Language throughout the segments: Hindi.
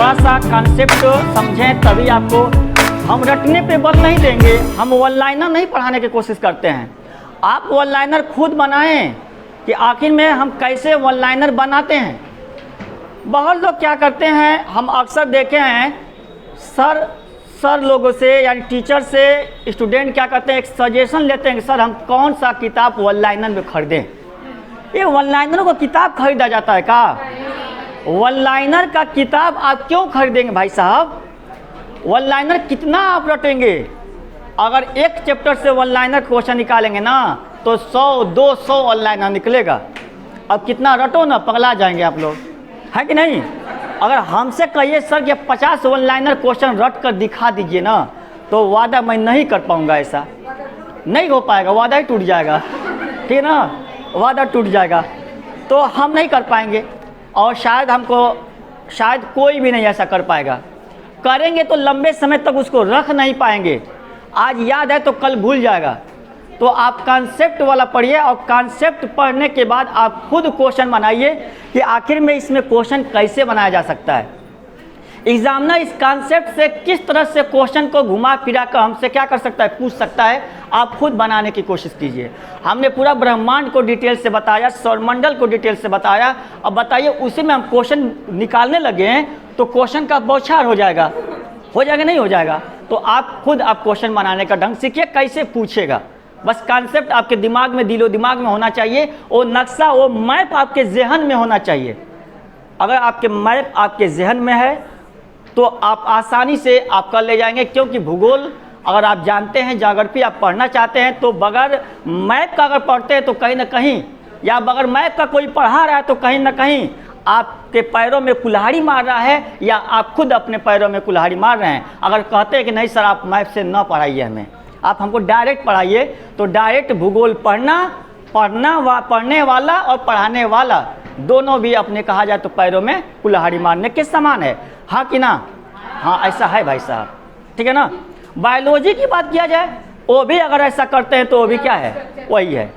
थोड़ा सा कॉन्सेप्ट समझें तभी आपको, हम रटने पे बल नहीं देंगे, हम वन लाइनर नहीं पढ़ाने की कोशिश करते हैं। आप वन लाइनर खुद बनाएं कि आखिर में हम कैसे वन लाइनर बनाते हैं। बहुत लोग क्या करते हैं, हम अक्सर देखे हैं सर लोगों से यानी टीचर से स्टूडेंट क्या करते हैं, एक सजेशन लेते हैं कि सर हम कौन सा किताब वन लाइनर में खरीदें। ये वन लाइनर को किताब खरीदा जाता है का? वन लाइनर का किताब आप क्यों खरीदेंगे भाई साहब? वन लाइनर कितना आप रटेंगे? अगर एक चैप्टर से वन लाइनर क्वेश्चन निकालेंगे ना तो 100-200 वन लाइनर निकलेगा। अब कितना रटो ना, पगला जाएंगे आप लोग, है कि नहीं? अगर हमसे कहिए सर कि 50 वन लाइनर क्वेश्चन रट कर दिखा दीजिए ना, तो वादा मैं नहीं कर पाऊंगा, ऐसा नहीं हो पाएगा, वादा ही टूट जाएगा, ठीक है ना? वादा टूट जाएगा तो हम नहीं कर पाएंगे, और शायद कोई भी नहीं ऐसा कर पाएगा। करेंगे तो लंबे समय तक उसको रख नहीं पाएंगे, आज याद है तो कल भूल जाएगा। तो आप कॉन्सेप्ट वाला पढ़िए, और कॉन्सेप्ट पढ़ने के बाद आप खुद क्वेश्चन बनाइए कि आखिर में इसमें क्वेश्चन कैसे बनाया जा सकता है। एग्जामिनर इस कॉन्सेप्ट से किस तरह से क्वेश्चन को घुमा फिरा कर हमसे क्या कर सकता है, पूछ सकता है। आप खुद बनाने की कोशिश कीजिए। हमने पूरा ब्रह्मांड को डिटेल से बताया, सौरमंडल को डिटेल से बताया। अब बताइए उसी में हम क्वेश्चन निकालने लगे हैं तो क्वेश्चन का बौछार हो जाएगा नहीं हो जाएगा। तो आप खुद क्वेश्चन बनाने का ढंग सीखिए, कैसे पूछेगा। बस कॉन्सेप्ट आपके दिमाग में, दिलो दिमाग में होना चाहिए, वो नक्शा, वो मैप आपके जहन में होना चाहिए। अगर आपके मैप आपके जहन में है तो आप आसानी से आप कर ले जाएंगे, क्योंकि भूगोल अगर आप जानते हैं, ज्योग्राफी आप पढ़ना चाहते हैं, तो बगैर मैप का अगर पढ़ते हैं तो कहीं ना कहीं, या बगैर मैप का कोई पढ़ा रहा है तो कहीं ना कहीं आपके पैरों में कुल्हाड़ी मार रहा है, या आप खुद अपने पैरों में कुल्हाड़ी मार रहे हैं। अगर कहते हैं कि नहीं सर आप मैप से न पढ़ाइए हमें, आप हमको डायरेक्ट पढ़ाइए, तो डायरेक्ट भूगोल पढ़ने वाला और पढ़ाने वाला दोनों भी अपने कहा जाए तो पैरों में कुल्हाड़ी मारने के समान है, हाँ कि ना? हाँ ऐसा है भाई साहब, ठीक है ना? बायोलॉजी की बात किया जाए, वो भी अगर ऐसा करते हैं तो वो भी क्या है, वही है।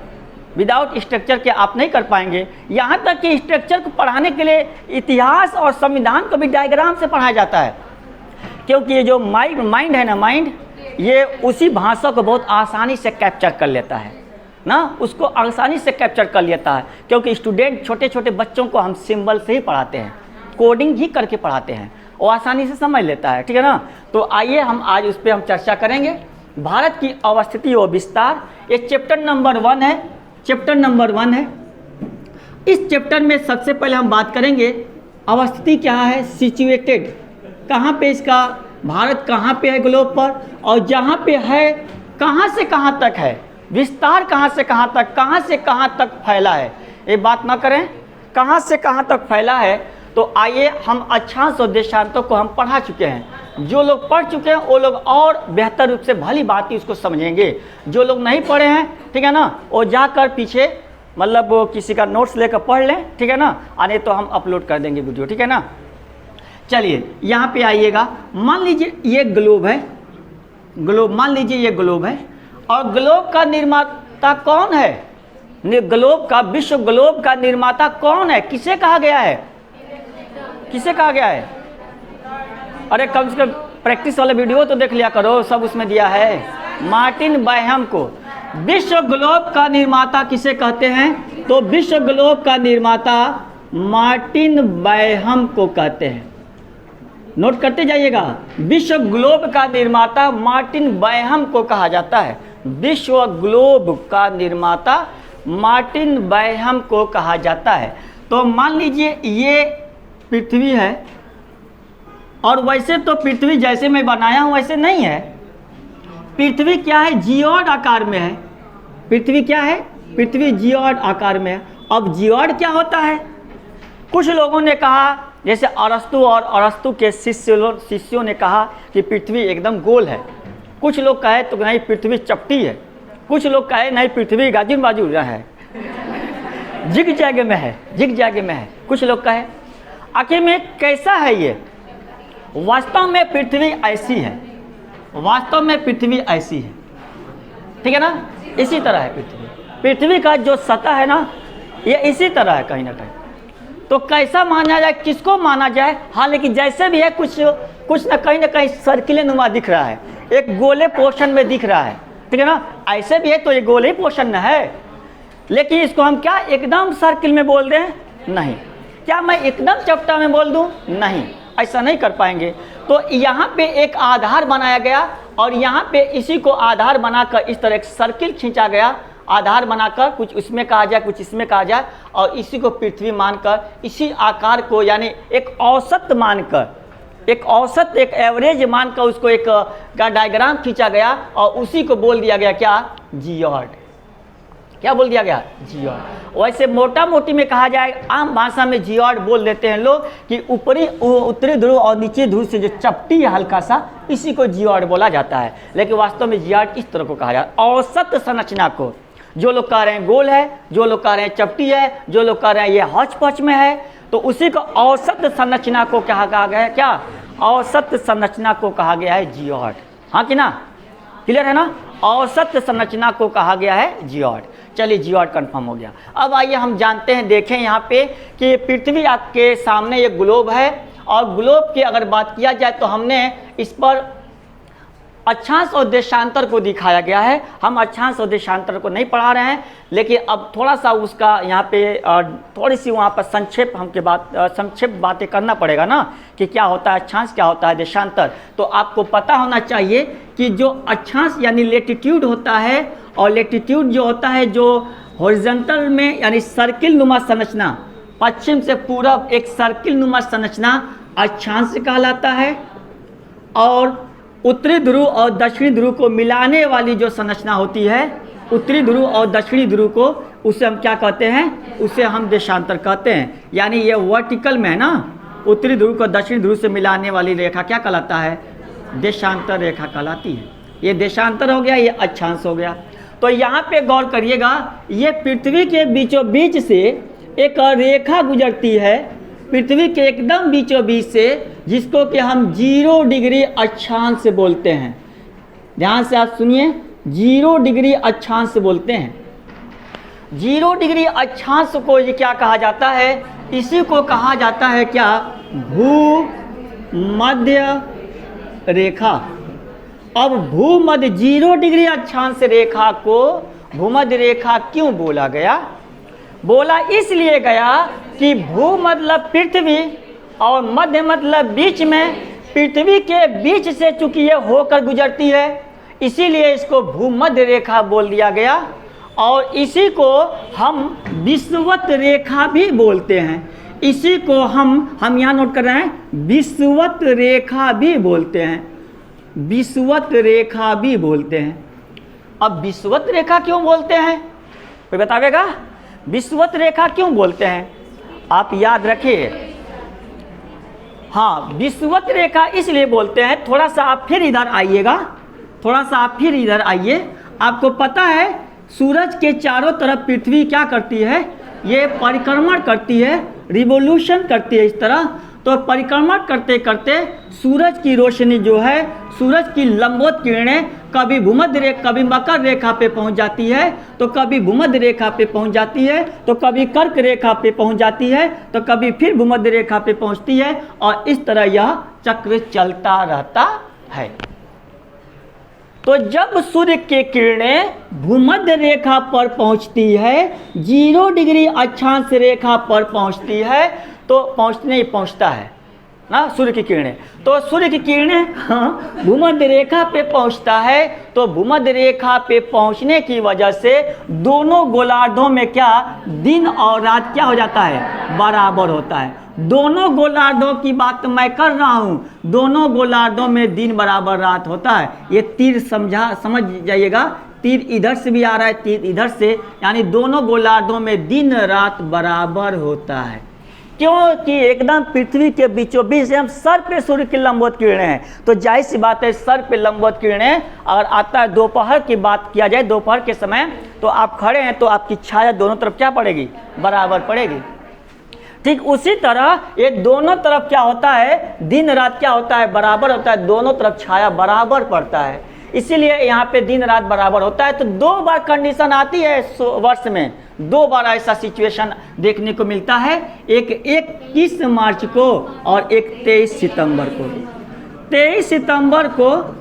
विदाउट स्ट्रक्चर के आप नहीं कर पाएंगे। यहाँ तक कि स्ट्रक्चर को पढ़ाने के लिए इतिहास और संविधान को भी डायग्राम से पढ़ाया जाता है, क्योंकि ये जो माइंड है ना, माइंड ये उसी भाषा को बहुत आसानी से कैप्चर कर लेता है ना, उसको आसानी से कैप्चर कर लेता है। क्योंकि स्टूडेंट, छोटे छोटे बच्चों को हम सिंबल से ही पढ़ाते हैं, कोडिंग ही करके पढ़ाते हैं, वो आसानी से समझ लेता है, ठीक है ना? तो आइए हम आज उस पर हम चर्चा करेंगे। भारत की अवस्थिति और विस्तार, ये चैप्टर नंबर 1 है, चैप्टर नंबर 1 है। इस चैप्टर में सबसे पहले हम बात करेंगे अवस्थिति क्या है, सिचुएटेड, कहाँ पे इसका, भारत कहाँ पे है ग्लोब पर, और जहाँ पे है कहाँ से कहाँ तक है, विस्तार कहाँ से कहाँ तक फैला है। ये बात ना करें कहाँ से कहाँ तक फैला है। तो आइए हम अक्षांश और देशांतों को हम पढ़ा चुके हैं। जो लोग पढ़ चुके हैं वो लोग और बेहतर रूप से भली बात ही उसको समझेंगे। जो लोग नहीं पढ़े हैं, ठीक है ना, वो जाकर पीछे मतलब वो किसी का नोट्स लेकर पढ़ लें, ठीक है ना, आने तो हम अपलोड कर देंगे वीडियो, ठीक है ना। चलिए यहाँ पे आइएगा, मान लीजिए ये ग्लोब है, ग्लोब मान लीजिए ये ग्लोब है, और ग्लोब का निर्माता कौन है, ग्लोब का, विश्व ग्लोब का निर्माता कौन है, किसे कहा गया है, किसे कहा गया है? अरे कम से कम प्रैक्टिस वाला वीडियो तो देख लिया करो, सब उसमें दिया है। मार्टिन बायहम को विश्व ग्लोब का निर्माता किसे कहते हैं? तो विश्व ग्लोब का निर्माता मार्टिन बायहम को कहते हैं। नोट करते जाइएगा, विश्व ग्लोब का निर्माता मार्टिन बायहम को कहा जाता है। विश्व ग्लोब का निर्माता मार्टिन बायहम को कहा जाता है। तो मान लीजिए ये पृथ्वी है, और वैसे तो पृथ्वी जैसे मैं बनाया हूँ वैसे नहीं है। पृथ्वी क्या है, जियोड आकार में है। पृथ्वी क्या है, पृथ्वी जियोड आकार में है। अब जियोड क्या होता है? कुछ लोगों ने कहा, जैसे अरस्तु और अरस्तु के शिष्यों ने कहा कि पृथ्वी एकदम गोल है। कुछ लोग कहे तो नहीं पृथ्वी चपटी है, कुछ लोग कहे नहीं पृथ्वी गाजुर बाजुर है, जिग जैग में है, जिग जैग में है, कुछ लोग कहे। आखिर में कैसा है ये? वास्तव में पृथ्वी ऐसी है, वास्तव में पृथ्वी ऐसी है, ठीक है ना, इसी तरह है पृथ्वी। पृथ्वी का जो सतह है ना, ये इसी तरह है कहीं ना कहीं। तो कैसा माना जाए, किसको माना जाए? हाँ, लेकिन जैसे भी है कुछ न कहीं सर्किल नुमा दिख रहा है, एक गोले पोर्शन में दिख रहा है, ठीक है ना? ऐसे भी है तो ये गोले पोर्शन न है, लेकिन इसको हम क्या एकदम सर्किल में बोल दें? नहीं। क्या मैं एकदम चपटा में बोल दूं? नहीं, ऐसा नहीं कर पाएंगे। तो यहाँ पे एक आधार बनाया गया और यहाँ पे इसी को आधार बनाकर इस तरह एक सर्किल खींचा गया, आधार बनाकर कुछ उसमें कहा जाए कुछ इसमें कहा जाए, और इसी को पृथ्वी मानकर, इसी आकार को यानी एक औसत मानकर, एक औसत एक एवरेज मानकर उसको एक का डायग्राम खींचा गया और उसी को बोल दिया गया क्या? जियोड। क्या बोल दिया गया? जियोड। वैसे मोटा मोटी में कहा जाए, आम भाषा में जियोड बोल देते हैं लोग कि उत्तरी ध्रुव और निचली ध्रुव से जो चपटी है हल्का सा, इसी को जियोड बोला जाता है। लेकिन वास्तव में जियोड इस तरह को कहा जाता है, औसत संरचना को। जो लोग कह रहे हैं गोल है, जो लोग कह रहे हैं चपटी है, जो लोग कह रहे हैं ये हौच पौच में है, तो उसी को औसत संरचना को कहा गया है। क्या? औसत संरचना को कहा गया है जियोड। हाँ कि ना? क्लियर है ना? औसत संरचना को कहा गया है जियोड। चलिए, जियोड कंफर्म हो गया। अब आइए हम जानते हैं, देखें यहाँ पे कि पृथ्वी आपके सामने एक ग्लोब है, और ग्लोब की अगर बात किया जाए तो हमने इस पर अक्षांश और देशांतर को दिखाया गया है। हम अक्षांश और देशांतर को नहीं पढ़ा रहे हैं, लेकिन अब थोड़ा सा उसका यहाँ पे थोड़ी सी वहाँ पर संक्षेप बातें करना पड़ेगा ना, कि क्या होता है अक्षांश, क्या होता है देशांतर। तो आपको पता होना चाहिए कि जो अक्षांश यानी लेटीट्यूड होता है, और लेटीट्यूड जो होता है जो हॉरिजॉन्टल में यानी सर्किल नुमा संरचना, पश्चिम से पूरब एक सर्किल नुमा संरचना अक्षांश कहलाता है, और उत्तरी ध्रुव और दक्षिणी ध्रुव को मिलाने वाली जो संरचना होती है, उत्तरी ध्रुव और दक्षिणी ध्रुव को, उसे हम क्या कहते हैं? उसे हम देशांतर कहते हैं। यानी ये वर्टिकल में है ना, उत्तरी ध्रुव को दक्षिणी ध्रुव से मिलाने वाली रेखा क्या कहलाता है? देशांतर रेखा कहलाती है। ये देशांतर हो गया, ये अक्षांश हो गया। तो यहाँ पे गौर करिएगा, ये पृथ्वी के बीचों बीच से एक रेखा गुजरती है, पृथ्वी के एकदम बीचों बीच से, जिसको कि हम 0 डिग्री अक्षांश बोलते हैं। ध्यान से आप सुनिए, 0 डिग्री अक्षांश बोलते हैं। 0 डिग्री अक्षांश को ये क्या कहा जाता है? इसी को कहा जाता है क्या? भूमध्य रेखा। अब भूमध्य 0 डिग्री अक्षांश रेखा को भूमध्य रेखा क्यों बोला गया? बोला इसलिए गया कि भू मतलब पृथ्वी और मध्य मतलब बीच में, पृथ्वी के बीच से चूंकि ये होकर गुजरती है, इसीलिए इसको भूमध्य रेखा बोल दिया गया। और इसी को हम विषुवत रेखा भी बोलते हैं। इसी को हम यहाँ नोट कर रहे हैं, विषुवत रेखा भी बोलते हैं, विषुवत रेखा भी बोलते हैं। अब विषुवत रेखा क्यों बोलते हैं? कोई बतावेगा? विषुवत रेखा क्यों बोलते हैं? आप याद रखिए। हाँ, विषुवत रेखा इसलिए बोलते हैं, थोड़ा सा आप फिर इधर आइएगा, थोड़ा सा आप फिर इधर आइए। आपको पता है सूरज के चारों तरफ पृथ्वी क्या करती है? ये परिक्रमण करती है, रिवोल्यूशन करती है इस तरह। तो परिक्रमण करते करते सूरज की रोशनी जो है, सूरज की लंबवत किरणें कभी भूमध्य रेखा, कभी मकर रेखा पे पहुंच जाती है, तो कभी भूमध्य रेखा पे पहुंच जाती है, तो कभी कर्क रेखा पे पहुंच जाती है, तो कभी फिर भूमध्य रेखा पे पहुंचती है, और इस तरह यह चक्र चलता रहता है। तो जब सूर्य की किरणें भूमध्य रेखा पर पहुंचती है, 0 डिग्री अक्षांश रेखा पर पहुंचती है, तो पहुंचने ही पहुंचता है ना सूर्य की किरणें। तो सूर्य की किरणें भूमध्य रेखा पे पहुंचता है, तो भूमध्य रेखा पे पहुंचने की वजह से दोनों गोलार्धों में क्या दिन और रात क्या हो जाता है? बराबर होता है। दोनों गोलार्धों की बात मैं कर रहा हूँ, दोनों गोलार्धों में दिन बराबर रात होता है। ये तीर समझ जाइएगा, तीर इधर से भी आ रहा है, तीर इधर से, यानी दोनों गोलार्धों में दिन रात बराबर होता है। क्योंकि एकदम पृथ्वी के बीचों बीच से हम सर पे सूर्य की लंबवत किरणें हैं, तो जाहिर सी बात है सर पे लंबवत किरणें अगर आता है, दोपहर की बात किया जाए, दोपहर के समय तो आप खड़े हैं तो आपकी छाया दोनों तरफ क्या पड़ेगी? बराबर पड़ेगी। ठीक उसी तरह ये दोनों तरफ क्या होता है? दिन रात क्या होता है? बराबर होता है, दोनों तरफ छाया बराबर पड़ता है। इसीलिए यहाँ पे दिन रात बराबर होता है। तो 2 बार कंडीशन आती है वर्ष में, 2 बार ऐसा सिचुएशन देखने को मिलता है, एक 21 मार्च को और एक 23 सितंबर को। 23 सितंबर को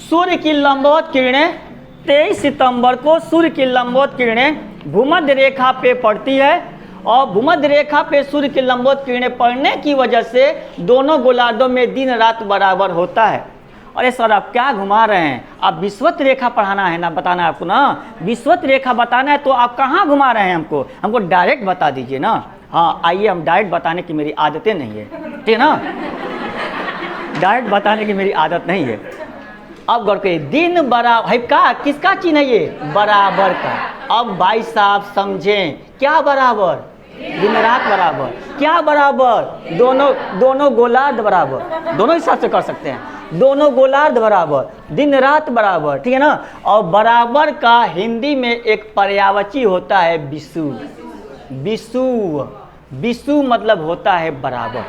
सूर्य की लंबवत किरणें 23 सितंबर को सूर्य की लंबवत किरणें भूमध्य रेखा पे पड़ती है और भूमध्य रेखा पे सूर्य की लंबवत किरणें पड़ने की वजह से दोनों गोलार्धों में दिन रात बराबर होता है। अरे सर आप क्या घुमा रहे हैं, आप विषुवत रेखा पढ़ाना है ना, बताना है आपको ना, विषुवत रेखा बताना है, तो आप कहाँ घुमा रहे हैं हमको डायरेक्ट बता दीजिए ना। हाँ आइए, हम डायरेक्ट बताने की मेरी आदतें नहीं है, ठीक है ना, डायरेक्ट बताने की मेरी आदत नहीं है। अब गौर करिए, दिन बराबर है का, किसका चिन्ह है ये, बराबर का। अब भाई साहब समझें, क्या बराबर, दिन रात बराबर, क्या बराबर, दोनों गोलार्ध बराबर, दोनों हिसाब से कर सकते हैं, दोनों गोलार्ध बराबर, दिन रात बराबर, ठीक है ना। और बराबर का हिंदी में एक पर्यायवाची होता है विषु। विषु मतलब होता है बराबर।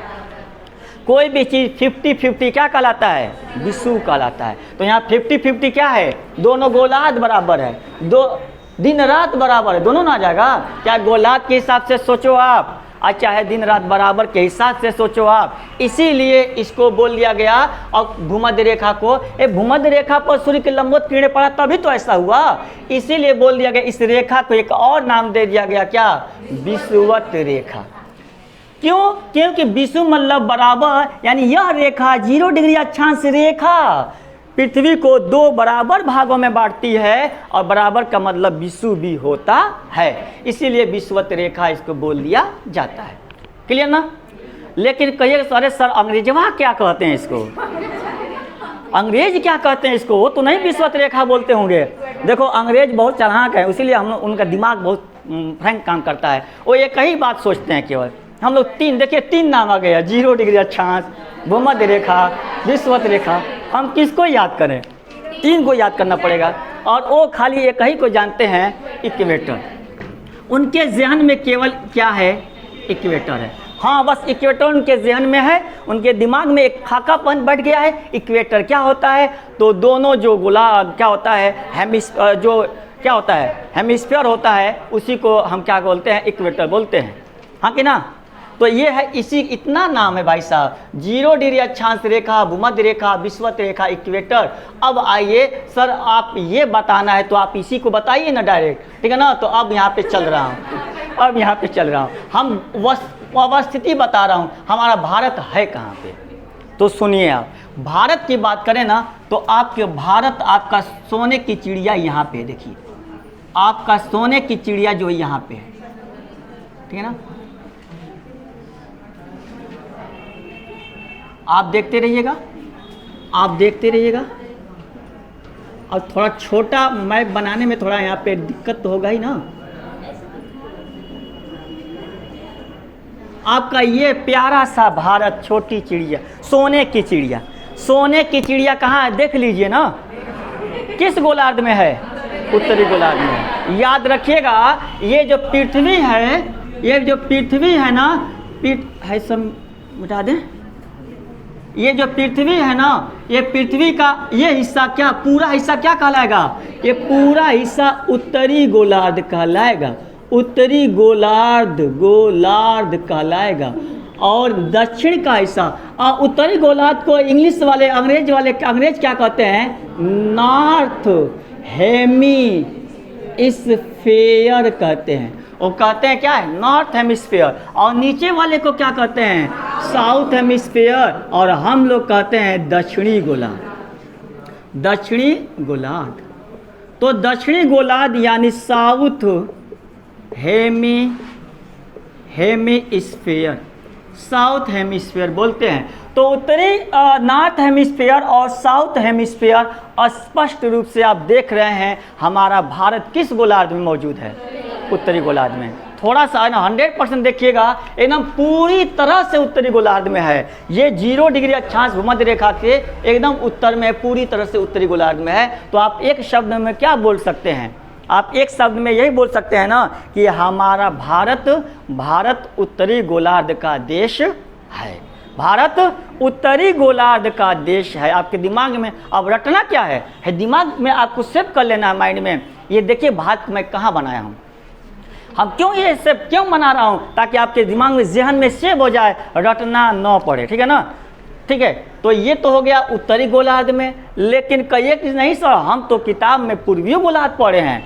कोई भी चीज़ 50-50 क्या कहलाता है, विषु कहलाता है। तो यहाँ 50-50 क्या है, दोनों गोलार्ध बराबर है, दो दिन रात बराबर है, दोनों ना आ जाएगा क्या, गोलार्ध के हिसाब से सोचो आप, और चाहे दिन रात बराबर के हिसाब से सोचो आप। इसीलिए इसको बोल दिया गया। और भूमध्य रेखा को, भूमध्य रेखा पर सूर्य की लंबवत किरणें पड़ा तभी तो ऐसा हुआ, इसीलिए बोल दिया गया। इस रेखा को एक और नाम दे दिया गया, क्या, विषुवत रेखा। क्यों, क्योंकि विषु मतलब बराबर, यानी यह रेखा 0 डिग्री अक्षांश रेखा पृथ्वी को 2 बराबर भागों में बांटती है, और बराबर का मतलब विषु भी होता है, इसीलिए विषुवत रेखा इसको बोल दिया जाता है। क्लियर ना। लेकिन कहिए अरे सर अंग्रेजवा क्या कहते हैं इसको, अंग्रेज क्या कहते हैं इसको, वो तो नहीं विषुवत रेखा बोलते होंगे। देखो अंग्रेज बहुत चालाक है, इसीलिए हम उनका दिमाग बहुत फ्रैंक काम करता है। वो एक ही बात सोचते हैं केवल। हम लोग 3 देखिए 3 नाम आ गया, 0 डिग्री अक्षांश, भूमध्य रेखा, विषुवत रेखा। हम किसको याद करें, 3 को याद करना पड़ेगा, और वो खाली एक ही को जानते हैं, इक्वेटर। उनके जहन में केवल क्या है, इक्वेटर है। हाँ बस इक्वेटर उनके जहन में है, उनके दिमाग में एक खाकापन बैठ गया है। इक्वेटर क्या होता है, तो दोनों जो गोलार्ध क्या होता है, जो क्या होता है, हेमिस्फीयर होता है, उसी को हम क्या बोलते हैं, इक्वेटर बोलते हैं। हाँ कि ना। तो ये है, इसी इतना नाम है भाई साहब, 0 डिग्री अक्षांश रेखा, भूमध्य रेखा, विषुवत रेखा, इक्वेटर। अब आइए सर आप ये बताना है तो आप इसी को बताइए ना डायरेक्ट, ठीक है ना। तो अब यहाँ पे चल रहा हूँ, हम अवस्थिति बता रहा हूँ, हमारा भारत है कहाँ पे। तो सुनिए आप, भारत की बात करें ना, तो आपके भारत, आपका सोने की चिड़िया यहाँ पे देखिए, आपका सोने की चिड़िया जो यहाँ पे है, ठीक है ना। आप देखते रहिएगा, और थोड़ा छोटा मैप बनाने में थोड़ा यहाँ पे दिक्कत तो होगा ही ना। आपका ये प्यारा सा भारत, छोटी चिड़िया, सोने की चिड़िया कहाँ है, देख लीजिए ना, किस गोलार्ध में है, उत्तरी गोलार्ध में। याद रखिएगा, ये जो पृथ्वी है ना, है सब मिटा दें, ये जो पृथ्वी है ना, ये पृथ्वी का ये हिस्सा क्या, पूरा हिस्सा क्या कहलाएगा, ये पूरा हिस्सा उत्तरी गोलार्ध कहलाएगा, उत्तरी गोलार्ध कहलाएगा। और दक्षिण का हिस्सा, उत्तरी गोलार्ध को इंग्लिश वाले अंग्रेज क्या कहते हैं, नॉर्थ हेमिस्फीयर कहते हैं। वो कहते हैं क्या है, नॉर्थ हेमिस्फीयर, और नीचे वाले को क्या कहते हैं, साउथ हेमिस्फीयर, और हम लोग कहते हैं दक्षिणी गोलार्ध। तो दक्षिणी गोलार्ध यानी साउथ हेमिस्फीयर, साउथ हेमिस्फीयर बोलते हैं। तो उत्तरी नॉर्थ हेमिस्फीयर और साउथ हेमिस्फीयर स्पष्ट रूप से आप देख रहे हैं। हमारा भारत किस गोलार्ध में मौजूद है, उत्तरी गोलार्ध में। थोड़ा सा ना 100% देखिएगा, एकदम पूरी तरह से उत्तरी गोलार्ध में है। ये 0 डिग्री अक्षांश भूमध्य रेखा के एकदम उत्तर में, पूरी तरह से उत्तरी गोलार्ध में है। तो आप एक शब्द में क्या बोल सकते हैं, आप एक शब्द में यही बोल सकते हैं ना कि हमारा भारत उत्तरी गोलार्ध का देश है। भारत उत्तरी गोलार्ध का देश है। आपके दिमाग में अब रटना क्या है दिमाग में आपको सेव कर लेना है माइंड में। ये देखिए भारत मैं कहाँ बनाया हूँ, हम क्यों ये सेव क्यों बना रहा हूँ, ताकि आपके दिमाग में ज़हन में सेव हो जाए, रटना न पड़े। ठीक है ना, ठीक है। तो ये तो हो गया उत्तरी गोलार्ध में, लेकिन कई एक चीज़ नहीं सर, हम तो किताब में पूर्वी गोलार्ध पढ़े हैं,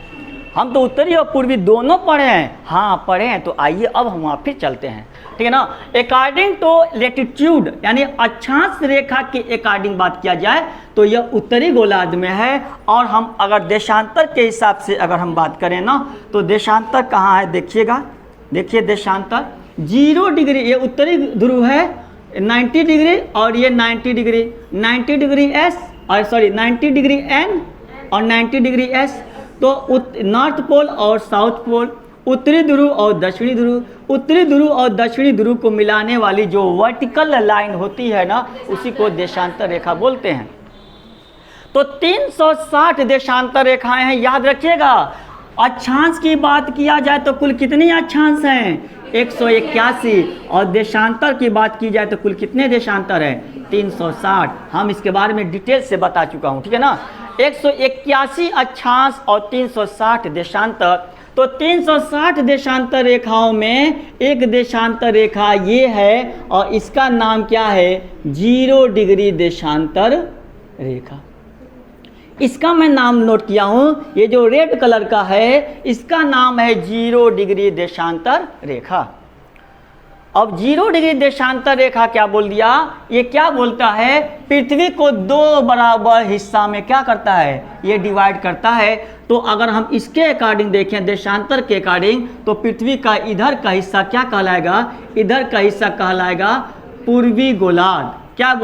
हम तो उत्तरी और पूर्वी दोनों पढ़े हैं। हाँ पढ़े हैं, तो आइए अब हम वहाँ फिर चलते हैं। ठीक है ना, अकॉर्डिंग टू लेटिट्यूड यानी अक्षांश रेखा के अकॉर्डिंग बात किया जाए तो यह उत्तरी गोलार्ध में है। और हम अगर देशांतर के हिसाब से अगर हम बात करें ना, तो देशांतर कहाँ है देखिएगा, देखिए देशांतर 0 डिग्री, ये उत्तरी ध्रुव है 90 डिग्री और ये 90 डिग्री, 90 डिग्री एस और सॉरी 90 डिग्री एन और 90 डिग्री एस। तो नॉर्थ पोल और साउथ पोल, उत्तरी ध्रुव और दक्षिणी ध्रुव, उत्तरी ध्रुव और दक्षिणी ध्रुव को मिलाने वाली जो वर्टिकल लाइन होती है ना, उसी को देशांतर रेखा बोलते हैं। तो 360 देशांतर रेखाएं हैं, याद रखिएगा। अक्षांश की बात किया जाए तो कुल कितनी अक्षांश हैं 181, और देशांतर की बात की जाए तो कुल कितने देशांतर हैं 360। हम इसके बारे में डिटेल से बता चुका हूँ। ठीक है ना, 181 अक्षांश और 360 देशांतर। तो 360 देशांतर रेखाओं में एक देशांतर रेखा ये है और इसका नाम क्या है 0 डिग्री देशांतर रेखा। इसका मैं नाम नोट किया हूँ, ये जो रेड कलर का है इसका नाम है 0 डिग्री देशांतर रेखा। अब 0 डिग्री देशांतर रेखा क्या बोल दिया, ये क्या बोलता है, पृथ्वी को 2 बराबर हिस्सा में क्या करता है, ये डिवाइड करता है। तो अगर हम इसके अकॉर्डिंग देखें देशांतर के अकॉर्डिंग, तो पृथ्वी का इधर का हिस्सा क्या कहलाएगा, इधर का हिस्सा कहलाएगा पूर्वी गोलार्ध। क्या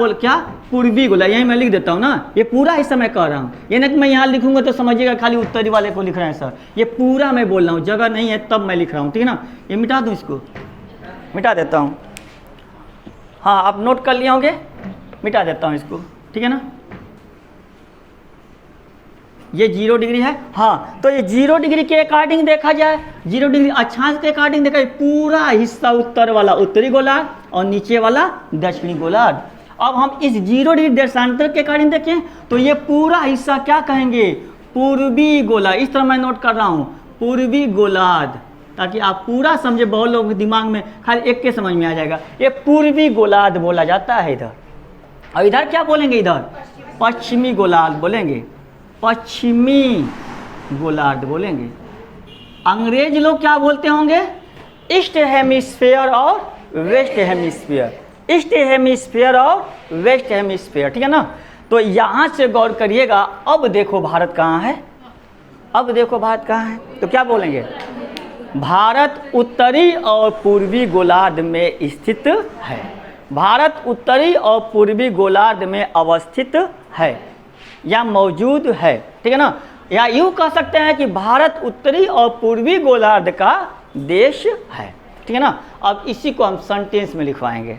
पूर्वी गोलार्ध, यही मैं लिख देता हूँ ना, ये पूरा हिस्सा मैं कह रहा हूँ, ये नहीं कि मैं यहाँ लिखूंगा तो समझिएगा खाली उत्तरी वाले को लिख रहे हैं सर, ये पूरा मैं बोल रहा हूँ, जगह नहीं है तब मैं लिख रहा हूँ। ठीक है ना, ये मिटा दूँ, इसको मिटा देता हूँ। हाँ आप नोट कर लिए होंगे, मिटा देता हूँ इसको। ठीक है ना, ये 0 डिग्री है। हाँ तो ये 0 डिग्री के अकॉर्डिंग देखा जाए, 0 डिग्री अक्षांश के अकॉर्डिंग देखा जाए, पूरा हिस्सा उत्तर वाला उत्तरी गोलार्ध और नीचे वाला दक्षिणी गोलार्ध। अब हम इस 0 डिग्री देशांतर के अकॉर्डिंग देखें तो ये पूरा हिस्सा क्या कहेंगे, पूर्वी गोलार्ध। इस तरह मैं नोट कर रहा हूँ पूर्वी गोलार्ध, ताकि आप पूरा समझे, बहुत लोगों के दिमाग में खाली एक के समझ में आ जाएगा। ये पूर्वी गोलार्ध बोला जाता है इधर, और इधर क्या बोलेंगे, इधर पश्चिमी गोलार्ध बोलेंगे, पश्चिमी गोलार्ध बोलेंगे। अंग्रेज लोग क्या बोलते होंगे, ईस्ट हेमिस्फीयर और वेस्ट हेमिस्फीयर, ईस्ट हेमिस्फीयर और वेस्ट हेमिस्फीयर। ठीक है ना, तो यहाँ से गौर करिएगा। अब देखो भारत कहाँ है, अब देखो भारत कहाँ है, तो क्या बोलेंगे, भारत उत्तरी और पूर्वी गोलार्ध में स्थित है, भारत उत्तरी और पूर्वी गोलार्ध में अवस्थित है या मौजूद है। ठीक है ना, या यूँ कह सकते हैं कि भारत उत्तरी और पूर्वी गोलार्ध का देश है। ठीक है ना, अब इसी को हम सेंटेंस में लिखवाएंगे।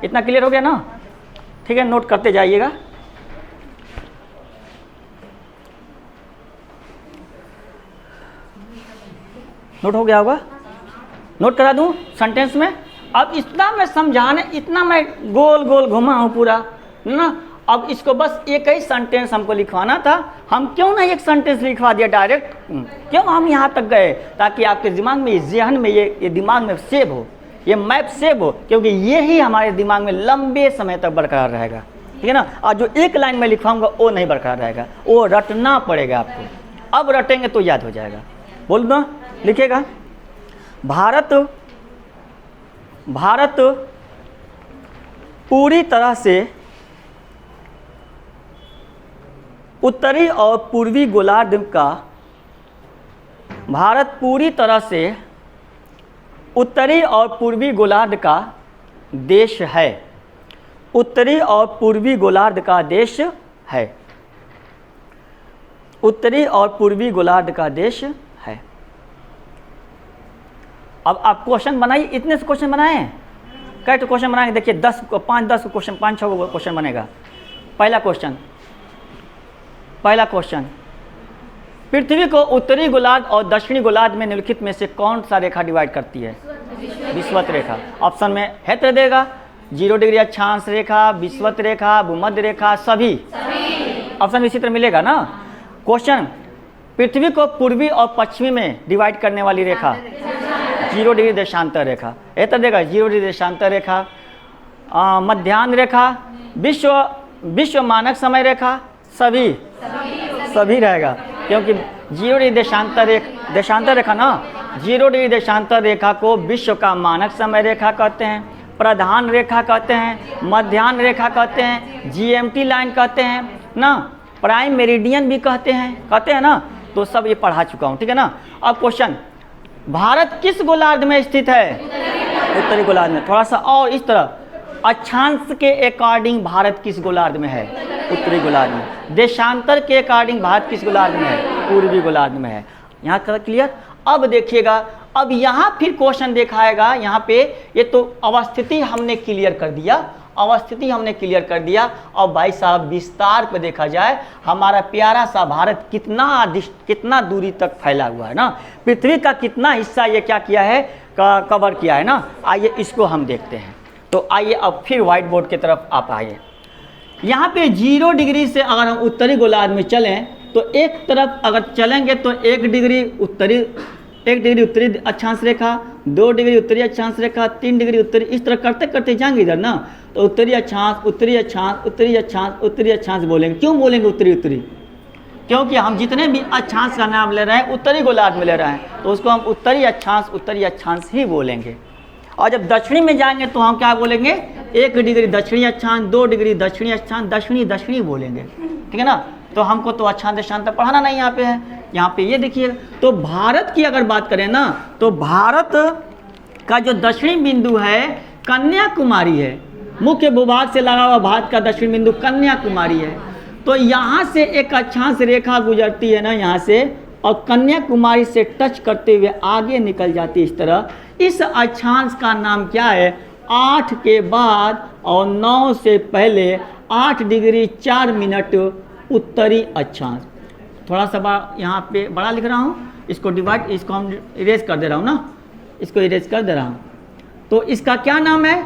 इतना क्लियर हो गया ना, ठीक है, नोट करते जाइएगा। नोट हो गया होगा, नोट करा दूं सेंटेंस में। अब इतना मैं समझाने, इतना मैं गोल गोल घुमा हूँ पूरा ना, अब इसको बस एक ही सेंटेंस हमको लिखवाना था। हम क्यों ना एक सेंटेंस लिखवा दिया डायरेक्ट, क्यों हम यहाँ तक गए, ताकि आपके दिमाग में, जहन में ये दिमाग में सेव हो, ये मैप सेव हो, क्योंकि ये ही हमारे दिमाग में लंबे समय तक बरकरार रहेगा। ठीक है ना, और जो एक लाइन में लिखवाऊंगा वो नहीं बरकरार रहेगा, वो रटना पड़ेगा आपको। अब रटेंगे तो याद हो जाएगा। बोल दो, लिखिएगा, भारत पूरी तरह से उत्तरी और पूर्वी गोलार्ध का, भारत पूरी तरह से उत्तरी और पूर्वी गोलार्ध का देश है, उत्तरी और पूर्वी गोलार्ध का देश है, उत्तरी और पूर्वी गोलार्ध का देश है। अब आप क्वेश्चन बनाइए, इतने से क्वेश्चन बनाए, कई तो क्वेश्चन बनाएंगे, देखिए 10 5-10 क्वेश्चन, 5-6 क्वेश्चन बनेगा। पहला क्वेश्चन, पृथ्वी को उत्तरी गोलार्ध और दक्षिणी गोलार्ध में निम्नलिखित में से कौन सा रेखा डिवाइड करती है, विषुवत रेखा। ऑप्शन में हेत्र देगा, 0 डिग्री अक्षांश रेखा, विषुवत रेखा, भूमध्य रेखा, सभी ऑप्शन इसी तरह मिलेगा ना। क्वेश्चन, पृथ्वी को पूर्वी और पश्चिमी में डिवाइड करने वाली रेखा 0 डिग्री देशांतर रेखा, ये तो देगा 0 डिग्री देशांतर रेखा। मध्याह्न रेखा, विश्व मानक समय रेखा, सभी रहेगा, क्योंकि 0 डिग्री देशांतर रेखा ना, 0 डिग्री देशांतर रेखा को विश्व का मानक समय रेखा कहते हैं, प्रधान रेखा कहते हैं, मध्याह्न रेखा कहते हैं, GMT लाइन कहते हैं ना, प्राइम मेरिडियन भी कहते हैं ना। तो सब ये पढ़ा चुका हूँ, ठीक है ना। अब क्वेश्चन, भारत किस गोलार्ध में स्थित है? उत्तरी गोलार्ध में। थोड़ा सा और इस तरह, अक्षांश के अकॉर्डिंग भारत किस गोलार्ध में है? उत्तरी गोलार्ध में। देशांतर के अकॉर्डिंग भारत किस गोलार्ध में है? पूर्वी गोलार्ध में है। यहाँ तक क्लियर। अब देखिएगा, अब यहाँ फिर क्वेश्चन दिखाएगा, यहाँ पे ये तो अवस्थिति हमने क्लियर कर दिया, और भाई साहब विस्तार पे देखा जाए हमारा प्यारा सा भारत कितना दूरी तक फैला हुआ है ना, पृथ्वी का कितना हिस्सा ये क्या किया है, कवर किया है ना। आइए इसको हम देखते हैं। तो आइए अब फिर व्हाइट बोर्ड की तरफ आप आइए। यहाँ पे 0 डिग्री से अगर हम उत्तरी गोलार्ध में चलें तो एक तरफ अगर चलेंगे तो 1 डिग्री उत्तरी अक्षांश रेखा, 2 डिग्री उत्तरी अक्षांश रेखा, 3 डिग्री उत्तरी, इस तरह करते करते जाएंगे इधर ना। तो उत्तरी अक्षांश बोलेंगे। क्यों बोलेंगे उत्तरी? क्योंकि हम जितने भी अक्षांश का नाम ले रहे हैं उत्तरी गोलार्ध में ले रहे हैं, तो उसको हम उत्तरी अक्षांश ही बोलेंगे। और जब दक्षिणी में जाएंगे तो हम क्या बोलेंगे? 1 डिग्री दक्षिणी अक्षांश, 2 डिग्री दक्षिणी अक्षांश, दक्षिणी बोलेंगे, ठीक है ना। तो हमको तो अक्षांश देशांतर पढ़ाना नहीं यहाँ पे है। यहाँ पे ये देखिए, तो भारत की अगर बात करें ना, तो भारत का जो दक्षिणी बिंदु है कन्याकुमारी है। मुख्य भूभाग से लगा हुआ भारत का दक्षिणी बिंदु कन्याकुमारी है। तो यहाँ से एक अक्षांश रेखा गुजरती है ना यहाँ से, और कन्याकुमारी से टच करते हुए आगे निकल जाती है इस तरह। इस अक्षांश का नाम क्या है? 8 के बाद और 9 से पहले 8 डिग्री 4 मिनट उत्तरी अक्षांश। थोड़ा सा यहाँ पे बड़ा लिख रहा हूँ, इसको हम इरेज कर दे रहा हूँ ना, इसको इरेज कर दे रहा हूँ। तो इसका क्या नाम है?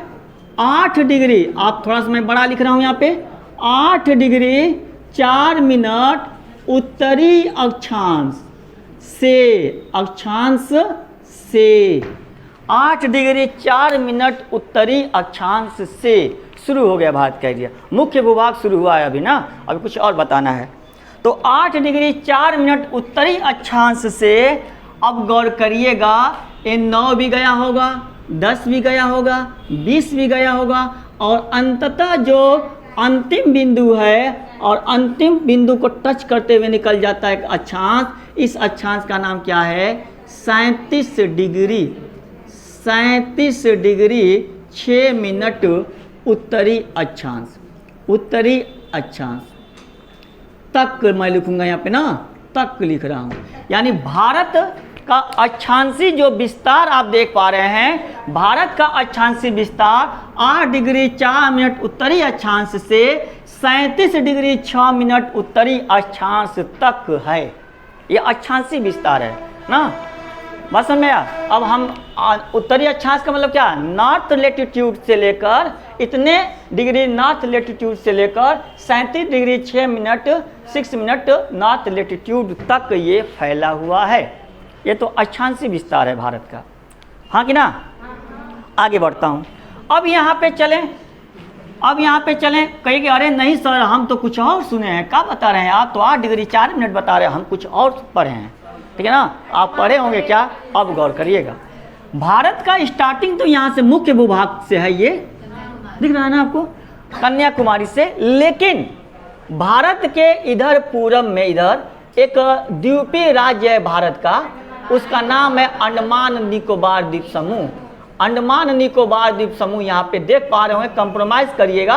8 डिग्री, आप थोड़ा सा मैं बड़ा लिख रहा हूँ यहाँ पे, 8 डिग्री 4 मिनट उत्तरी अक्षांश से 8 डिग्री 4 मिनट उत्तरी अक्षांश से शुरू हो गया भारत का एरिया। मुख्य भूभाग शुरू हुआ है अभी ना, अभी कुछ और बताना है। तो 8 डिग्री 4 मिनट उत्तरी अक्षांश से, अब गौर करिएगा, ये 9 भी गया होगा, 10 भी गया होगा, 20 भी गया होगा, और अंततः जो अंतिम बिंदु है, और अंतिम बिंदु को टच करते हुए निकल जाता है एक अक्षांश। इस अक्षांश का नाम क्या है? 37 डिग्री 6 मिनट उत्तरी अक्षांश तक मैं लिखूंगा यहाँ पे ना, तक लिख रहा हूँ। यानी भारत का अक्षांशी जो विस्तार आप देख पा रहे हैं, भारत का अक्षांशी विस्तार 8 डिग्री 4 मिनट उत्तरी अक्षांश से 37 डिग्री 6 मिनट उत्तरी अक्षांश तक है। ये अक्षांशी विस्तार है ना, बस समझ में आया। अब हम उत्तरी अक्षांश का मतलब क्या? नॉर्थ लेटीट्यूड से लेकर इतने डिग्री नॉर्थ लेटीट्यूड से लेकर 37 डिग्री 6 मिनट नॉर्थ लेटीट्यूड तक ये फैला हुआ है। ये तो अक्षांशी विस्तार है भारत का, हाँ कि ना। आगे बढ़ता हूँ। अब यहाँ पे चलें, कहेंगे अरे नहीं सर हम तो कुछ और सुने हैं, क्या बता रहे हैं आप? तो 8 डिग्री 4 मिनट बता रहे हैं, हम कुछ और पढ़े हैं, ठीक है ना। आप पढ़े होंगे क्या? अब गौर करिएगा, भारत का स्टार्टिंग तो यहाँ से मुख्य भूभाग से है, ये दिख रहा है ना आपको, कन्याकुमारी से। लेकिन भारत के इधर पूरब में इधर एक द्वीपीय राज्य है भारत का, उसका नाम है अंडमान निकोबार द्वीप समूह। अंडमान निकोबार द्वीप समूह यहाँ पे देख पा रहे होंगे, कंप्रोमाइज करिएगा।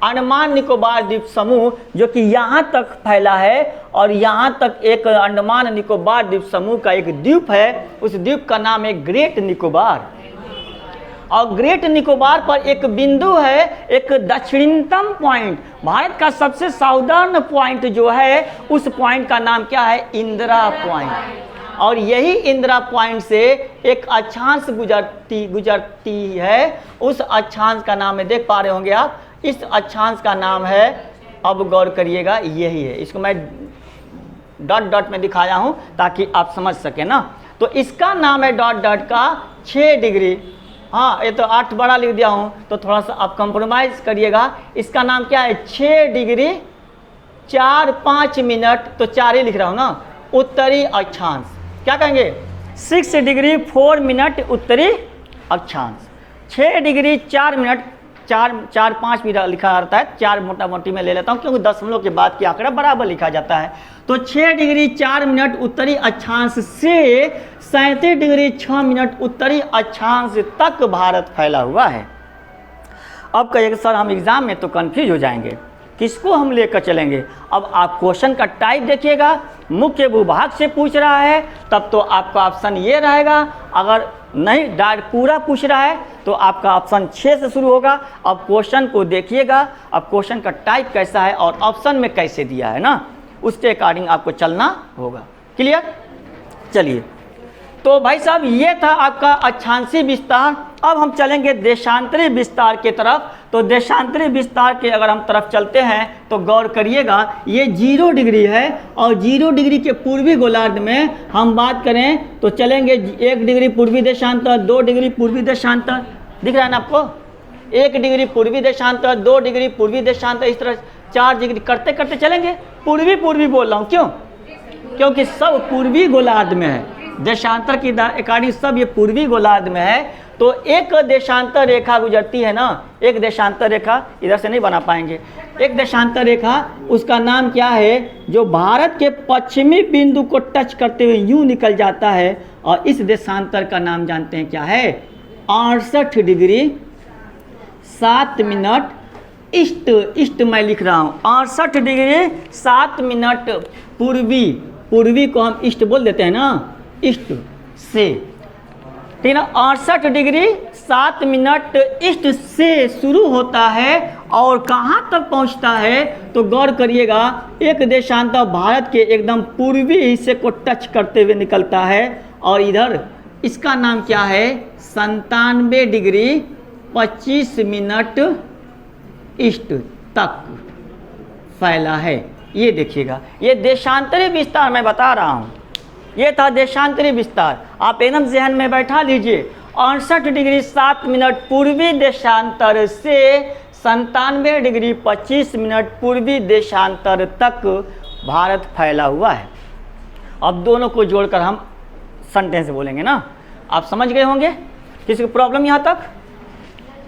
अंडमान निकोबार द्वीप समूह जो कि यहाँ तक फैला है, और यहाँ तक एक अंडमान निकोबार द्वीप समूह का एक द्वीप है, उस द्वीप का नाम है ग्रेट निकोबार। और ग्रेट निकोबार पर एक बिंदु है, एक दक्षिणतम पॉइंट, भारत का सबसे साउदर्न पॉइंट जो है, उस पॉइंट का नाम क्या है? इंदिरा पॉइंट। और यही इंदिरा पॉइंट से एक अक्षांश गुजरती है। उस अक्षांश का नाम है, देख पा रहे होंगे आप, इस अक्षांश का नाम है, अब गौर करिएगा, यही है। इसको मैं डॉट डॉट में दिखाया हूं ताकि आप समझ सके ना। तो इसका नाम है डॉट डॉट का 6 डिग्री। हाँ, ये तो 8 बड़ा लिख दिया हूं, तो थोड़ा सा आप कंप्रोमाइज करिएगा। इसका नाम क्या है? 6 डिग्री 4-5 मिनट, तो 4 ही लिख रहा हूं ना, उत्तरी अक्षांश। क्या कहेंगे? 6 डिग्री 4 मिनट उत्तरी अक्षांश। 6 डिग्री 4 मिनट, 4-5 मिनट लिखा रहता है, 4 मोटा मोटी में ले लेता हूँ क्योंकि दशमलव के बाद की आंकड़ा बराबर लिखा जाता है। तो 6 डिग्री 4 मिनट उत्तरी अक्षांश से 37 डिग्री 6 मिनट उत्तरी अक्षांश तक भारत फैला हुआ है। अब कहिएगा सर हम एग्जाम में तो कंफ्यूज हो जाएंगे, किसको हम लेकर चलेंगे? अब आप क्वेश्चन का टाइप देखिएगा, मुख्य भूभाग से पूछ रहा है तब तो आपका ऑप्शन ये रहेगा। अगर नहीं डायरेक्ट पूरा पूछ रहा है तो आपका ऑप्शन 6 से शुरू होगा। अब क्वेश्चन को देखिएगा, अब क्वेश्चन का टाइप कैसा है और ऑप्शन में कैसे दिया है ना, उसके अकॉर्डिंग आपको चलना होगा। क्लियर? चलिए, तो भाई साहब ये था आपका अक्षांशीय विस्तार। अब हम चलेंगे देशांतरी विस्तार के तरफ। तो देशांतरी विस्तार के अगर हम तरफ चलते हैं तो गौर करिएगा, ये 0 डिग्री है और 0 डिग्री के पूर्वी गोलार्ध में हम बात करें तो चलेंगे 1 डिग्री पूर्वी देशांतर, 2 डिग्री पूर्वी देशांतर, दिख रहा है ना आपको? 1 डिग्री पूर्वी देशांतर, 2 डिग्री पूर्वी देशांतर, इस तरह 4 डिग्री करते करते चलेंगे। पूर्वी पूर्वी बोल रहा हूँ, क्यों? क्योंकि सब पूर्वी गोलार्ध में है, देशांतर की अकॉर्डिंग सब ये पूर्वी गोलार्ध में है। तो एक देशांतर रेखा गुजरती है ना, एक देशांतर रेखा, इधर से नहीं बना पाएंगे, एक देशांतर रेखा, उसका नाम क्या है? जो भारत के पश्चिमी बिंदु को टच करते हुए यूं निकल जाता है, और इस देशांतर का नाम जानते हैं क्या है? 68 डिग्री 7 मिनट ईस्ट। ईस्ट मैं लिख रहा हूँ, 68 डिग्री 7 मिनट पूर्वी। पूर्वी को हम ईस्ट बोल देते हैं ना, ईस्ट से, ठीक है ना। 68 डिग्री 7 मिनट ईस्ट से शुरू होता है और कहाँ तक पहुँचता है? तो गौर करिएगा, एक देशांतर भारत के एकदम पूर्वी हिस्से को टच करते हुए निकलता है, और इधर इसका नाम क्या है? 97 डिग्री 25 मिनट ईस्ट तक फैला है। ये देखिएगा, ये देशांतरी विस्तार मैं बता रहा हूँ, ये था देशांतरी विस्तार। आप एकदम ज़हन में बैठा लीजिए, 68 डिग्री 7 मिनट पूर्वी देशांतर से 97 डिग्री 25 मिनट पूर्वी देशांतर तक भारत फैला हुआ है। अब दोनों को जोड़कर हम सेंटेंस बोलेंगे ना, आप समझ गए होंगे। किसी को प्रॉब्लम यहाँ तक?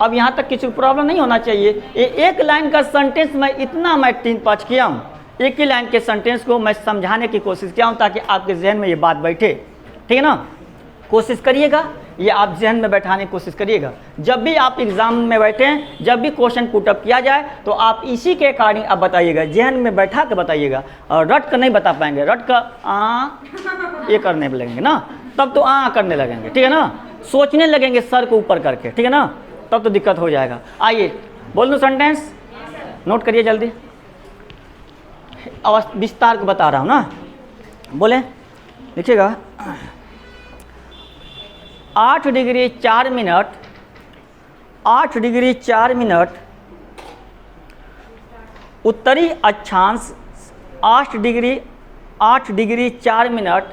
अब यहाँ तक किसी को प्रॉब्लम नहीं होना चाहिए। ये एक लाइन का सेंटेंस मैं इतना 3 पाँच किया हूँ, एक ही लाइन के सेंटेंस को मैं समझाने की कोशिश किया हूँ ताकि आपके जहन में ये बात बैठे, ठीक है ना। कोशिश करिएगा, ये आप जहन में बैठाने की कोशिश करिएगा। जब भी आप एग्जाम में बैठें, जब भी क्वेश्चन पुटअप किया जाए तो आप इसी के अकॉर्डिंग आप बताइएगा, जहन में बैठा के बताइएगा। और रट कर नहीं बता पाएंगे, रट कर ये करने लगेंगे ना, तब तो करने लगेंगे, ठीक है ना। सोचने लगेंगे सर को ऊपर करके, ठीक है ना, तब तो दिक्कत हो जाएगा। आइए बोल दो सेंटेंस, नोट करिए जल्दी। विस्तार को बता रहा हूँ ना, बोले देखिएगा। 8 डिग्री 4 मिनट, 8 डिग्री 4 मिनट उत्तरी अक्षांश, 8 डिग्री 4 मिनट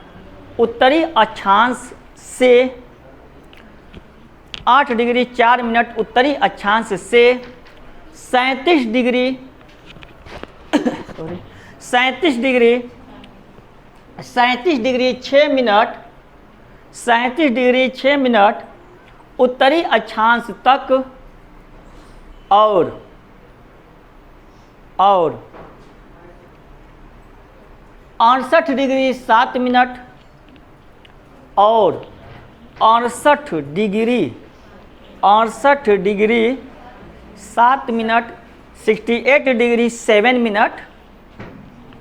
उत्तरी अक्षांश से 8 डिग्री 4 मिनट उत्तरी अक्षांश से 37 degree 37 degree 6 minute 37 degree 6 minute उत्तरी अक्षांश तक और 68 डिग्री 7 मिनट और 68 डिग्री 7 मिनट 68 डिग्री 7 मिनट